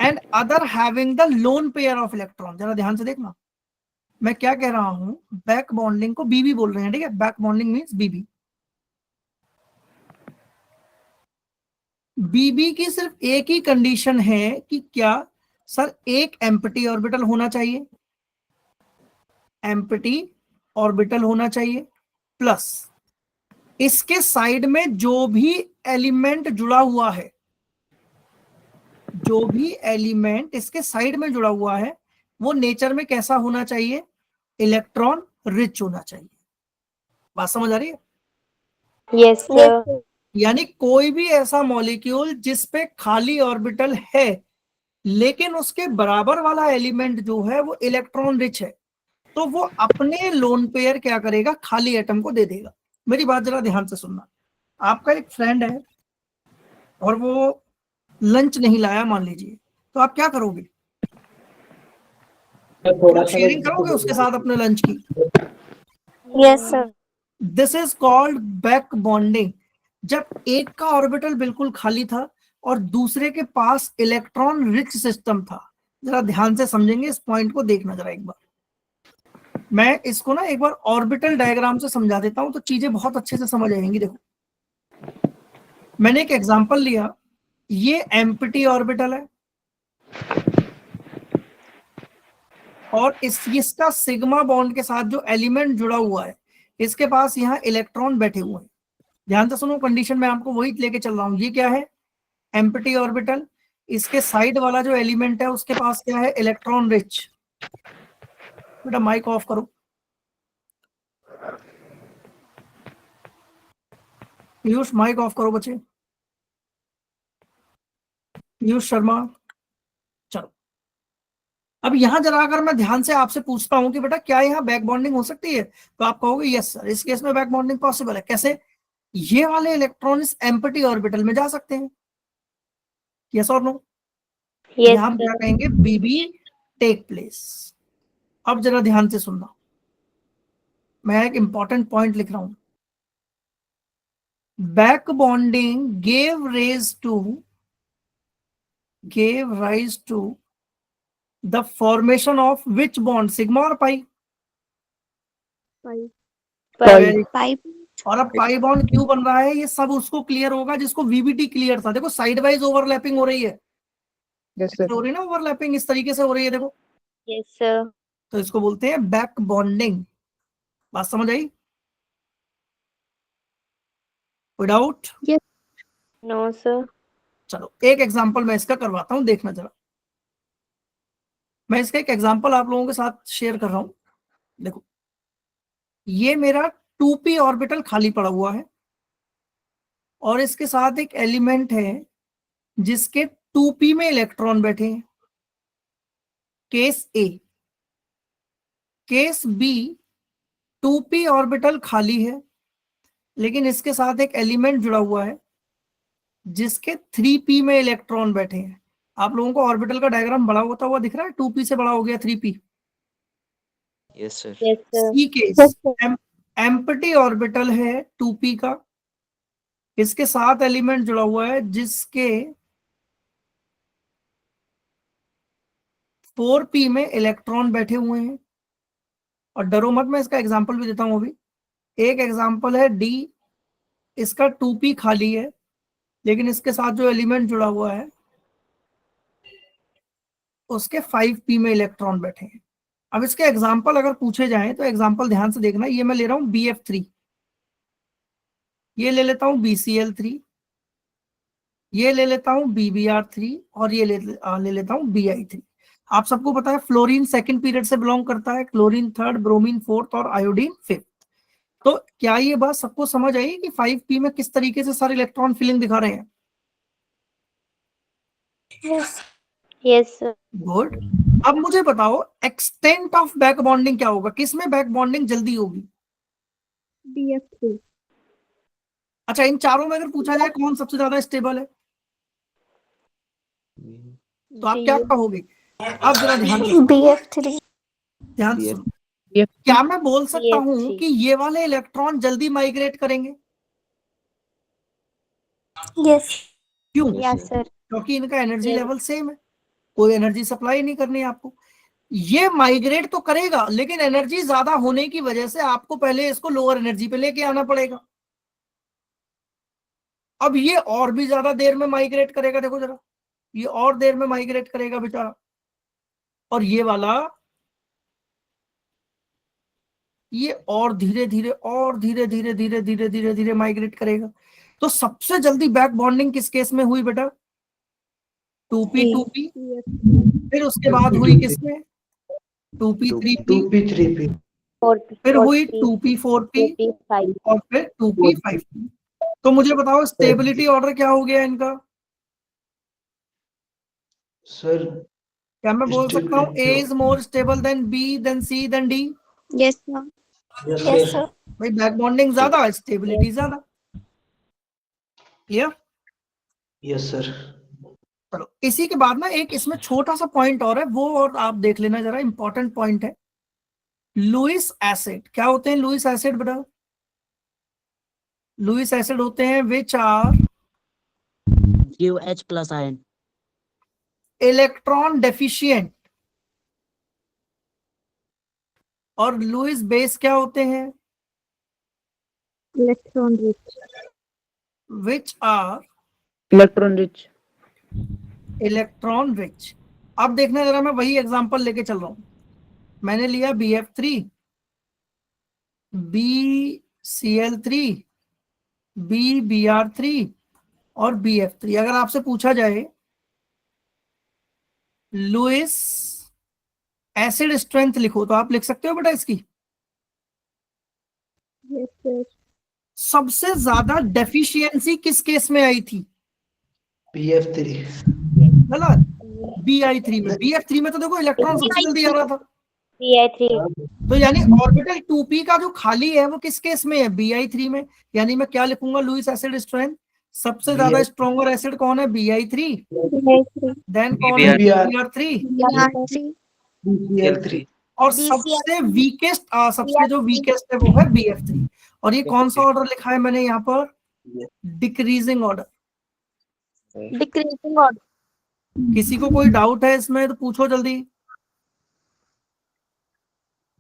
and other having the lone pair of electron। जरा ध्यान से देखना मैं क्या कह रहा हूं। बैक बॉन्डिंग को बीबी बोल रहे हैं, ठीक है? बैक बॉन्डिंग मींस बीबी। बीबी की सिर्फ एक ही कंडीशन है कि क्या सर एक एम्प्टी ऑर्बिटल होना चाहिए, एम्प्टी ऑर्बिटल होना चाहिए, प्लस इसके साइड में जो भी एलिमेंट जुड़ा हुआ है, जो भी एलिमेंट इसके साइड में जुड़ा हुआ है वो नेचर में कैसा होना चाहिए? इलेक्ट्रॉन रिच होना चाहिए। बात समझ आ रही है? Yes sir. यानी कोई भी ऐसा मॉलिक्यूल जिस पे खाली ऑर्बिटल है लेकिन उसके बराबर वाला एलिमेंट जो है वो इलेक्ट्रॉन रिच है, तो वो अपने लोन पेयर क्या करेगा? खाली एटम को दे देगा। मेरी बात जरा ध्यान से सुनना। आपका एक फ्रेंड है और वो लंच नहीं लाया मान लीजिए, तो आप क्या करोगे? थोड़ा शेयरिंग करोगे उसके साथ अपने लंच की? Yes sir. This is called back bonding. जब एक का ऑर्बिटल बिल्कुल खाली था और दूसरे के पास इलेक्ट्रॉन रिच सिस्टम था। जरा ध्यान से समझेंगे इस पॉइंट को, देखना जरा एक बार। मैं इसको ना एक बार ऑर्बिटल डायग्राम से समझा देता हूं तो चीजें बहुत अच्छे से समझ आएंगी। देखो मैंने एक एग्जांपल लिया, ये एम्प्टी ऑर्बिटल है और इसका सिग्मा बॉन्ड के साथ जो एलिमेंट जुड़ा हुआ है इसके पास यहाँ इलेक्ट्रॉन बैठे हुए हैं। ध्यान से सुनो, कंडीशन में आपको वही लेके चल रहा हूं। ये क्या है? Empty orbital. इसके साइड वाला जो एलिमेंट है उसके पास क्या है? Electron rich. बेटा माइक ऑफ करो। पीयूष माइक ऑफ करो बच्चे। पीयूष शर्मा। चलो अब यहां जरा अगर मैं ध्यान से आपसे पूछता हूं कि बेटा क्या यहाँ बैक बॉन्डिंग हो सकती है, तो आप कहोगे यस सर, इस केस में बैक बॉन्डिंग पॉसिबल है। कैसे? ये वाले इलेक्ट्रॉन इस एम्प्टी ऑर्बिटल में जा सकते हैं। यस और नो? यहां हम क्या कहेंगे? बीबी टेक प्लेस। अब जरा ध्यान से सुनना, मैं एक इंपॉर्टेंट पॉइंट लिख रहा हूं। Back bonding gave rise to the formation of which bond? Sigma और पाई? पाई। और अब पाई बॉन्ड क्यों बन रहा है ये सब उसको क्लियर होगा जिसको वीबीटी क्लियर था। देखो साइड वाइज ओवरलैपिंग हो रही है। Yes sir. हो रही है ना ओवरलैपिंग, इस तरीके से हो रही है। देखो यस सर। तो इसको बोलते हैं बैक बॉन्डिंग। बात समझ आई? कोई डाउट? No sir. चलो एक एग्जांपल मैं इसका करवाता हूं, देखना जरा। मैं इसका एक एग्जांपल आप लोगों के साथ शेयर कर रहा हूं। देखो ये मेरा 2p ऑर्बिटल खाली पड़ा हुआ है और इसके साथ एक एलिमेंट है जिसके 2p में इलेक्ट्रॉन बैठे हैं, केस ए। केस बी 2p ऑर्बिटल खाली है, लेकिन इसके साथ एक एलिमेंट जुड़ा हुआ है जिसके 3p में इलेक्ट्रॉन बैठे हैं। आप लोगों को ऑर्बिटल का डायग्राम बड़ा होता हुआ दिख रहा है, 2p से बड़ा हो गया 3p। Yes sir. C case empty orbital है 2p का, इसके साथ एलिमेंट जुड़ा हुआ है जिसके 4p में इलेक्ट्रॉन बैठे हुए हैं। और डरो मत, मैं इसका एग्जांपल भी देता हूं अभी। एक एग्जांपल है डी, इसका 2p खाली है, लेकिन इसके साथ जो एलिमेंट जुड़ा हुआ है उसके 5p में इलेक्ट्रॉन बैठे हैं। अब इसके एग्जांपल अगर पूछे जाएं तो एग्जांपल ध्यान से देखना। ये मैं ले रहा हूं BF3, ये ले लेता हूं BCl3, ये ले लेता हूं BBr3, और ये ले लेता हूं BI3। आप सबको पता है फ्लोरीन सेकंड पीरियड से बिलोंग करता है, क्लोरीन थर्ड, ब्रोमीन फोर्थ और आयोडीन फिफ्थ। तो क्या ये बात सबको समझ आई कि 5p में किस तरीके से सारे इलेक्ट्रॉन फिलिंग दिखा रहे हैं? Yes sir. गुड। अब मुझे बताओ एक्सटेंट ऑफ बैक बॉन्डिंग क्या होगा, किसमें बैक बॉन्डिंग जल्दी होगी? BF3। अच्छा, इन चारों में अगर पूछा जाए कौन सबसे ज्यादा स्टेबल है तो आप क्या कहोगे? अब जरा ध्यान से BF3। ध्यान से सुनो। क्या मैं बोल सकता हूं कि ये वाले इलेक्ट्रॉन जल्दी माइग्रेट करेंगे? यस। क्यों? Yes sir. क्योंकि इनका एनर्जी लेवल सेम है, कोई एनर्जी सप्लाई नहीं करनी है आपको। ये माइग्रेट तो करेगा, लेकिन एनर्जी ज्यादा होने की वजह से आपको पहले इसको लोअर एनर्जी पे लेके आना पड़ेगा। अब ये और भी ज्यादा देर में माइग्रेट करेगा, देखो जरा, ये और देर में माइग्रेट करेगा बेचारा। और ये वाला ये और धीरे धीरे और धीरे धीरे धीरे धीरे धीरे धीरे माइग्रेट करेगा। तो सबसे जल्दी बैक बॉन्डिंग किस केस में हुई बेटा? 2p 2p। फिर उसके बाद हुई किसमें? 2p 3p। 2p 3p। फिर हुई 2p 4p और फिर 2p 5p। तो मुझे बताओ स्टेबिलिटी ऑर्डर क्या हो गया इनका? सर क्या मैं बोल सकता हूँ A is more stable than B than C than D? Yes sir. Yes sir. भाई बैक बॉन्डिंग ज्यादा, स्टेबिलिटी ज्यादा। क्लियर? Yes sir. चलो, इसी के बाद ना एक इसमें छोटा सा पॉइंट और है, वो और आप देख लेना जरा, इंपॉर्टेंट पॉइंट है। लुईस एसिड क्या होते हैं? लुईस एसिड बेटा, लुईस एसिड होते हैं which are give H plus ion. Electron deficient. और लुईस बेस क्या होते हैं? Electron rich. Which are electron rich. Electron rich. अब देखना जरा, मैं वही एग्जांपल लेके चल रहा हूं। मैंने लिया BF3, BCl3, BBr3 और BF3। अगर आपसे पूछा जाए लुईस एसिड स्ट्रेंथ लिखो, तो आप लिख सकते हो बेटा इसकी? Yes sir. सबसे ज्यादा डेफिशिएंसी किस केस में आई थी? BF3। गलत, BI3 में। BF3 में तो देखो इलेक्ट्रॉन सबसे जल्दी आ रहा था। BI3। तो यानी ऑर्बिटल 2p का जो खाली है वो किस केस में है? BI3 में। यानी मैं क्या लिखूंगा? लुईस एसिड स्ट्रेंथ सबसे ज्यादा स्ट्रॉन्गर एसिड कौन है? BI3। देन कौन है? BBr3। BCl3। और सबसे वीकेस्ट, सबसे जो वीकेस्ट है वो है BF3। और ये कौन सा ऑर्डर लिखा है मैंने यहाँ पर? Decreasing order. Decreasing order. किसी को कोई डाउट है इसमें तो पूछो जल्दी।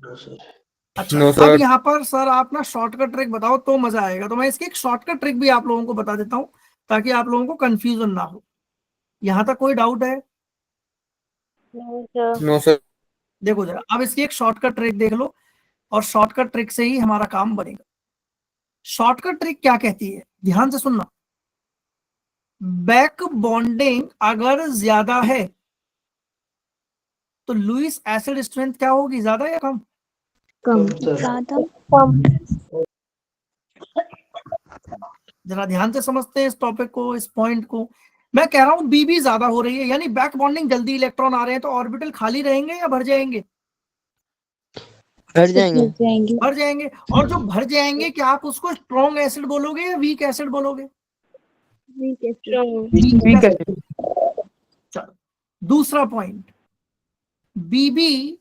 अच्छा, No, अब sir. यहाँ पर सर आप ना शॉर्टकट ट्रिक बताओ तो मजा आएगा। तो मैं इसकी एक शॉर्टकट ट्रिक भी आप लोगों को बता देता हूँ ताकि आप लोगों को कंफ्यूजन ना हो। यहाँ तक कोई डाउट है? No, sir. देखो जरा, अब इसकी एक शॉर्टकट ट्रिक देख लो, और शॉर्टकट ट्रिक से ही हमारा काम बनेगा। शॉर्टकट ट्रिक क्या कहती है, ध्यान से सुनना। बैक बॉन्डिंग अगर ज्यादा है तो लुईस एसिड स्ट्रेंथ क्या होगी? ज्यादा या कम? कम। ज्यादा। कम। जरा ध्यान से समझते हैं इस टॉपिक को, इस पॉइंट को। मैं कह रहा हूं बीबी ज्यादा हो रही है, यानी बैक बॉन्डिंग जल्दी इलेक्ट्रॉन आ रहे हैं, तो ऑर्बिटल खाली रहेंगे या भर जाएंगे? भर जाएंगे। भर जाएंगे। और जो भर जाएंगे, क्या आप उसको स्ट्रॉन्ग एसिड बोलोगे या वीक एसिड बोलोगे? Weak acid. चलो, दूसरा पॉइंट, बीबी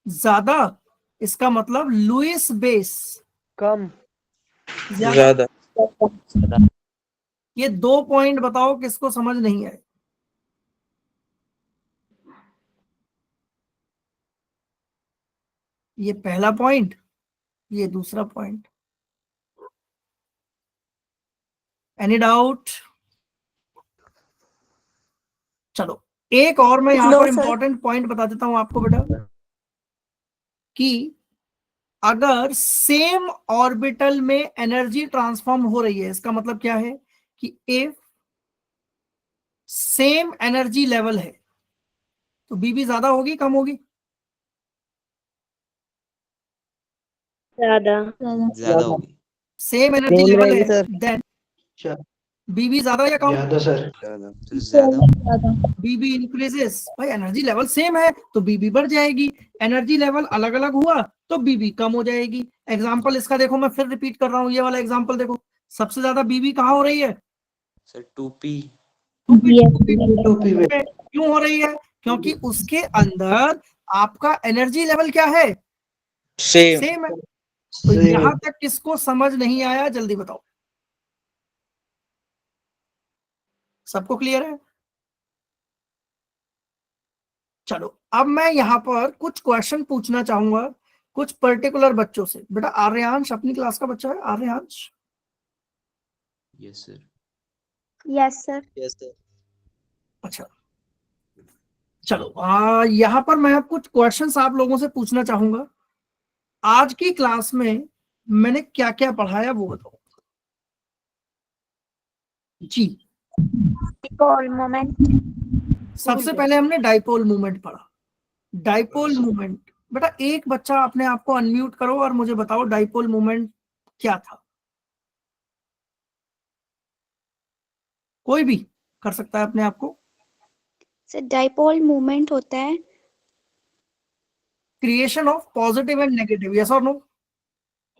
ज्यादा, इसका मतलब लुईस बेस कम। ज्यादा। ये 2 पॉइंट बताओ किसको समझ नहीं आए? ये पहला पॉइंट, ये दूसरा पॉइंट। Any doubt? चलो, एक और मैं यहाँ पर इंपॉर्टेंट पॉइंट बता देता हूं आपको बेटा, कि अगर सेम ऑर्बिटल में एनर्जी ट्रांसफॉर्म हो रही है, इसका मतलब क्या है कि इफ सेम एनर्जी लेवल है तो बीबी ज्यादा होगी कम होगी? ज्यादा होगी। सेम एनर्जी Same लेवल रहेगी है, सर। देन बीबी ज्यादा या कम? ज्यादा सर। ज्यादा। बीबी इंक्रीजेस। भाई एनर्जी लेवल सेम है तो बीबी बढ़ जाएगी, एनर्जी लेवल अलग अलग हुआ तो बीबी कम हो जाएगी। एग्जांपल इसका देखो, मैं फिर रिपीट कर रहा हूँ, ये वाला एग्जांपल देखो, सबसे ज्यादा बीबी कहाँ हो रही है? Sir 2p। क्यों हो रही है? क्योंकि उसके अंदर आपका एनर्जी लेवल क्या है? सेम है। तो यहां तक किसको समझ नहीं आया, जल्दी बताओ। सबको क्लियर है? चलो, अब मैं यहाँ पर कुछ क्वेश्चन पूछना चाहूंगा कुछ पर्टिकुलर बच्चों से। बेटा आर्यांश अपनी क्लास का बच्चा है? Aryansh? Yes sir. Yes sir. Yes sir. अच्छा, चलो, यहाँ पर मैं कुछ क्वेश्चंस आप लोगों से पूछना चाहूंगा। आज की क्लास में मैंने क्या क्या पढ़ाया वो बताओ जी। Dipole moment. सबसे पहले हमने डाइपोल मूवमेंट पढ़ा। डाइपोल मूवमेंट, बेटा एक बच्चा अपने आप को अनम्यूट करो और मुझे बताओ डाइपोल मूवमेंट क्या था। कोई भी कर सकता है अपने आप को। सर डाइपोल मूवमेंट होता है creation of positive and negative, yes और नो?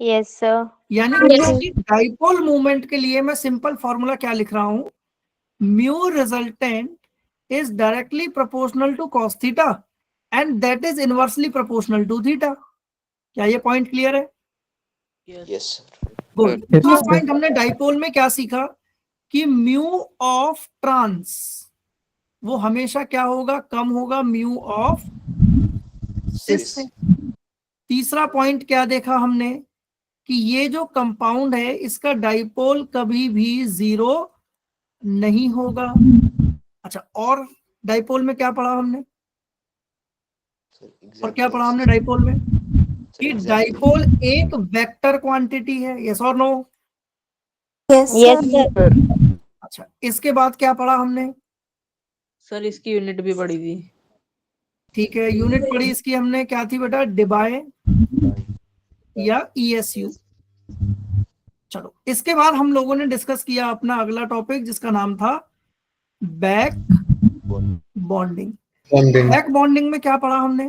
Yes sir. यानी कि डाइपोल मूवमेंट के लिए मैं सिंपल फॉर्मूला क्या लिख रहा हूं, mu resultant is directly proportional to cos theta and that is inversely proportional to theta. क्या ये पॉइंट क्लियर है? Yes sir. गुड। दूसरा पॉइंट हमने डाइपोल में क्या सीखा कि म्यू ऑफ ट्रांस वो हमेशा क्या होगा, कम होगा म्यू ऑफ सिस से। तीसरा पॉइंट क्या देखा हमने कि ये जो कंपाउंड है इसका डाइपोल कभी भी 0 नहीं होगा। अच्छा, और डाइपोल में क्या पढ़ा हमने? और क्या पढ़ा हमने डाइपोल में? कि डाइपोल एक वेक्टर क्वांटिटी है, यस और नो? Yes sir. अच्छा, इसके बाद क्या पढ़ा हमने? सर इसकी यूनिट भी पड़ी थी। ठीक है, यूनिट पढ़ी इसकी हमने, क्या थी बेटा? डिबाई या ESU। चलो, इसके बाद हम लोगों ने डिस्कस किया अपना अगला टॉपिक जिसका नाम था बैक बॉन्डिंग। बैक बॉन्डिंग में क्या पढ़ा हमने?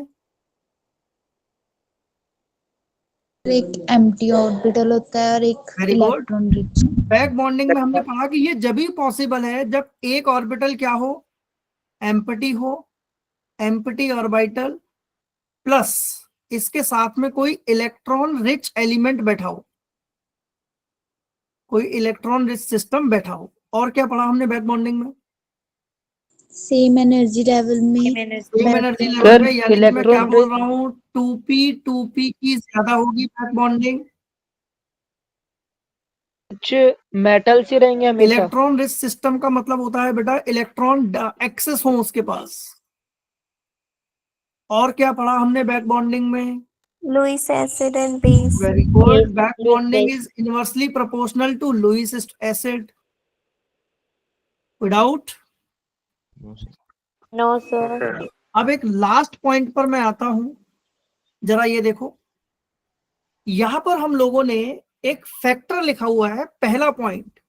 एक एम्प्टी ऑर्बिटल होता है और एक very good. Electron rich. Back bonding में हमने पढ़ा कि ये जब भी पॉसिबल है जब एक ऑर्बिटल क्या हो, एम्प्टी हो, एम्प्टी ऑर्बिटल प्लस इसके साथ में कोई इलेक्ट्रॉन रिच एलिमेंट बैठा हो, कोई इलेक्ट्रॉन रिच सिस्टम बैठा हो। और क्या पढ़ा हमने बैक बॉन्डिंग में? सेम एनर्जी लेवल में। सेम एनर्जी लेवल में, यानी कि मैं क्या बोल रहा हूँ, 2p की ज्यादा होगी बैक बॉन्डिंग। कुछ मेटल से रहेंगे हमेशा। इलेक्ट्रॉन रिच सिस्टम का मतलब होता है बेटा इलेक्ट्रॉन एक्सेस हो उसके पास। और क्या पढ़ा हमने बैक बॉन्डिंग में? Lewis acid and base. Very good. Back bonding is inversely proportional to Lewis acid. Without? No sir. अब एक लास्ट पॉइंट पर मैं आता हूं, जरा ये देखो, यहां पर हम लोगों ने एक फैक्टर लिखा हुआ है। पहला पॉइंट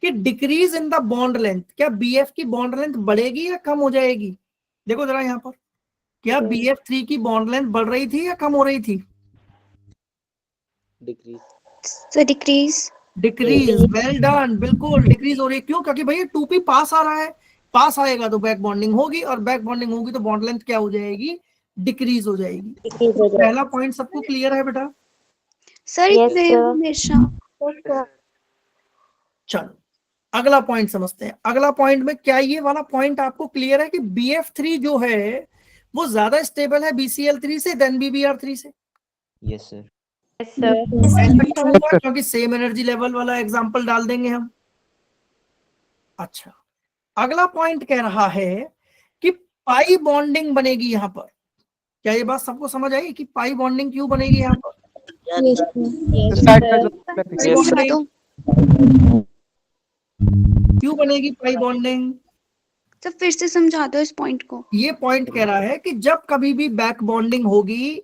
कि decrease in the bond length, क्या BF की बॉन्ड लेंथ बढ़ेगी या कम हो जाएगी? देखो जरा यहाँ पर, क्या BF3 की बॉन्ड लेंथ बढ़ रही थी या कम हो रही थी? डिक्रीज। डिक्रीज, वेल डन, बिल्कुल डिक्रीज हो रही है। क्यों? क्योंकि भैया 2p पास आ रहा है, पास आएगा तो बैक बॉन्डिंग होगी, और बैक बॉन्डिंग होगी तो बॉन्ड लेंथ क्या हो जाएगी? डिक्रीज हो जाएगी। तो पहला पॉइंट सबको क्लियर है बेटा? सर हमेशा। चलो अगला पॉइंट समझते हैं। अगला पॉइंट में क्या ये वाला पॉइंट आपको क्लियर है कि BF3 जो है वो ज्यादा स्टेबल है BCl3 से देन BBr3 से? Yes sir. ऐसा क्यों हुआ? क्योंकि सेम एनर्जी लेवल वाला एग्जांपल डाल देंगे हम। अच्छा, अगला पॉइंट कह रहा है कि पाई बॉन्डिंग बनेगी यहाँ पर। क्या ये बात सबको समझ आई कि पाई बॉन्डिंग क्यों बनेगी यहाँ पर? क्यों बनेगी पाई बॉन्डिंग? तो फिर से समझा दो इस पॉइंट को। ये पॉइंट कह रहा है कि जब कभी भी बैक बॉन्डिंग होगी,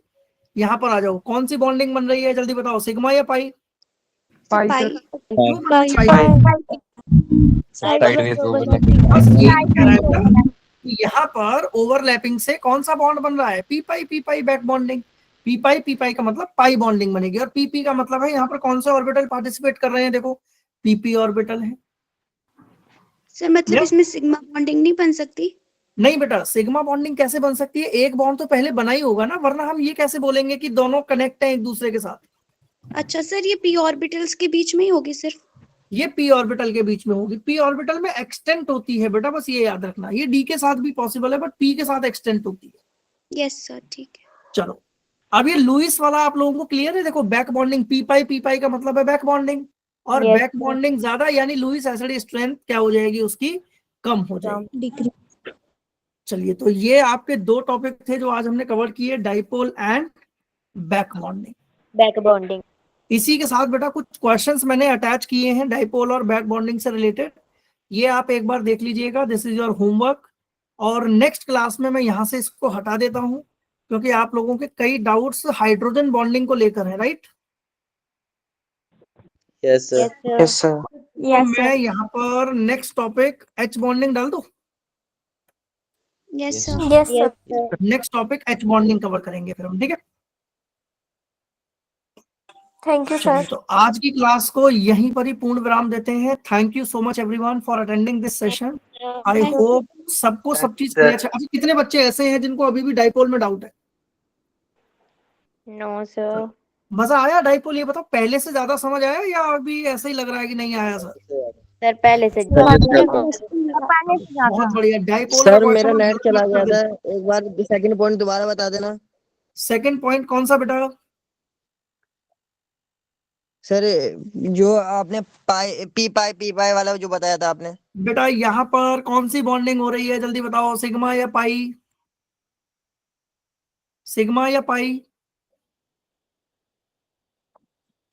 यहाँ पर आ जाओ, कौन सी बॉन्डिंग बन रही है जल्दी बताओ, सिग्मा या पाई? पाई। क्यों बन रही है पाई? बस ये कह रहा है बेटा कि यहाँ पर ओवरलैपिंग से कौन सा बॉन्ड बन रहा है? पी पाई बैक बॉन्डिंग। पी पाई का मतलब पाई बॉन्डिंग बनेगी, और पी का मतलब है यहाँ पर कौन से ऑर्बिटल पार्टिसिपेट कर रहे हैं? देखो PP ऑर्बिटल है। सर मतलब इसमें सिग्मा बॉन्डिंग नहीं बन सकती? नहीं बेटा, सिग्मा बॉन्डिंग कैसे बन सकती है? एक बॉन्ड तो पहले बना ही होगा ना, वरना हम ये कैसे बोलेंगे कि दोनों कनेक्ट हैं एक दूसरे के साथ? अच्छा सर, ये p ऑर्बिटल्स के बीच में ही होगी सिर्फ? ये p ऑर्बिटल के बीच में होगी। p ऑर्बिटल में एक्सटेंट होती है बेटा, बस ये याद रखना। ये d के साथ भी पॉसिबल है, बट p के साथ एक्सटेंट होती है। यस सर, ठीक है। चलो अब ये लुईस वाला आप लोगों को क्लियर है? देखो बैक बॉन्डिंग p पाई का मतलब है बैक बॉन्डिंग, और बैक बॉन्डिंग ज्यादा यानी लुईस एसिड स्ट्रेंथ क्या हो जाएगी उसकी? कम हो जाएगी। चलिए, तो ये आपके दो टॉपिक थे जो आज हमने कवर किए, डाइपोल एंड बैक बॉन्डिंग। इसी के साथ बेटा कुछ क्वेश्चंस मैंने अटैच किए हैं डाइपोल और बैक बॉन्डिंग से रिलेटेड, ये आप एक बार देख लीजिएगा। This is your homework. और नेक्स्ट क्लास में मैं यहाँ से इसको हटा देता हूँ, क्योंकि आप लोगों के कई डाउट्स हाइड्रोजन बॉन्डिंग को लेकर है, राइट? Yes sir. तो मैं यहाँ पर नेक्स्ट टॉपिक H बॉन्डिंग डाल दूं? Yes sir. Next topic H bonding cover करेंगे फिर हम, ठीक है? Thank you sir. तो आज की क्लास को यहीं पर ही पूर्ण विराम देते हैं। Thank you so much everyone for attending this session. I hope सबको सब चीज क्लियर है। अभी कितने बच्चे ऐसे हैं जिनको अभी भी डाइपोल में डाउट है? No sir. मजा आया डाइपोल? ये बताओ, पहले से ज्यादा समझ आया या अभी ऐसे ही लग रहा है कि नहीं आया? सर सर पहले से बहुत बढ़िया। डाइपोल सर मेरा नेट चला गया था, एक बार सेकंड पॉइंट दोबारा बता देना। सेकंड पॉइंट कौन सा बेटा? सर जो आपने पी पाई वाला जो बताया था आपने। बेटा यहाँ पर कौन सी बॉन्डिंग हो रही है जल्दी बताओ, सिग्मा या पाई? सिग्मा या पाई?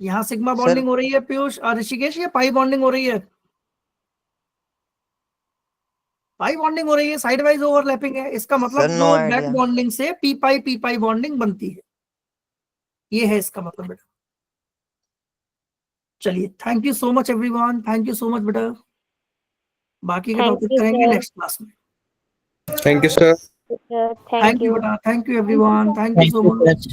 यहाँ सिग्मा बॉन्डिंग हो रही है पीयूष ऋषिकेश, या पाई बॉन्डिंग हो रही है? पाई बॉन्डिंग हो रही है, साइड वाइज ओवरलैपिंग है। इसका मतलब जो बैक बॉन्डिंग से पी पाई बॉन्डिंग बनती है, ये है इसका मतलब बेटा। चलिए, thank you so much everyone, thank you so much बेटा। बाकी के टॉपिक करेंगे नेक्स्ट क्लास में। Thank you sir. Thank you बेटा, thank you everyone, thank you so much.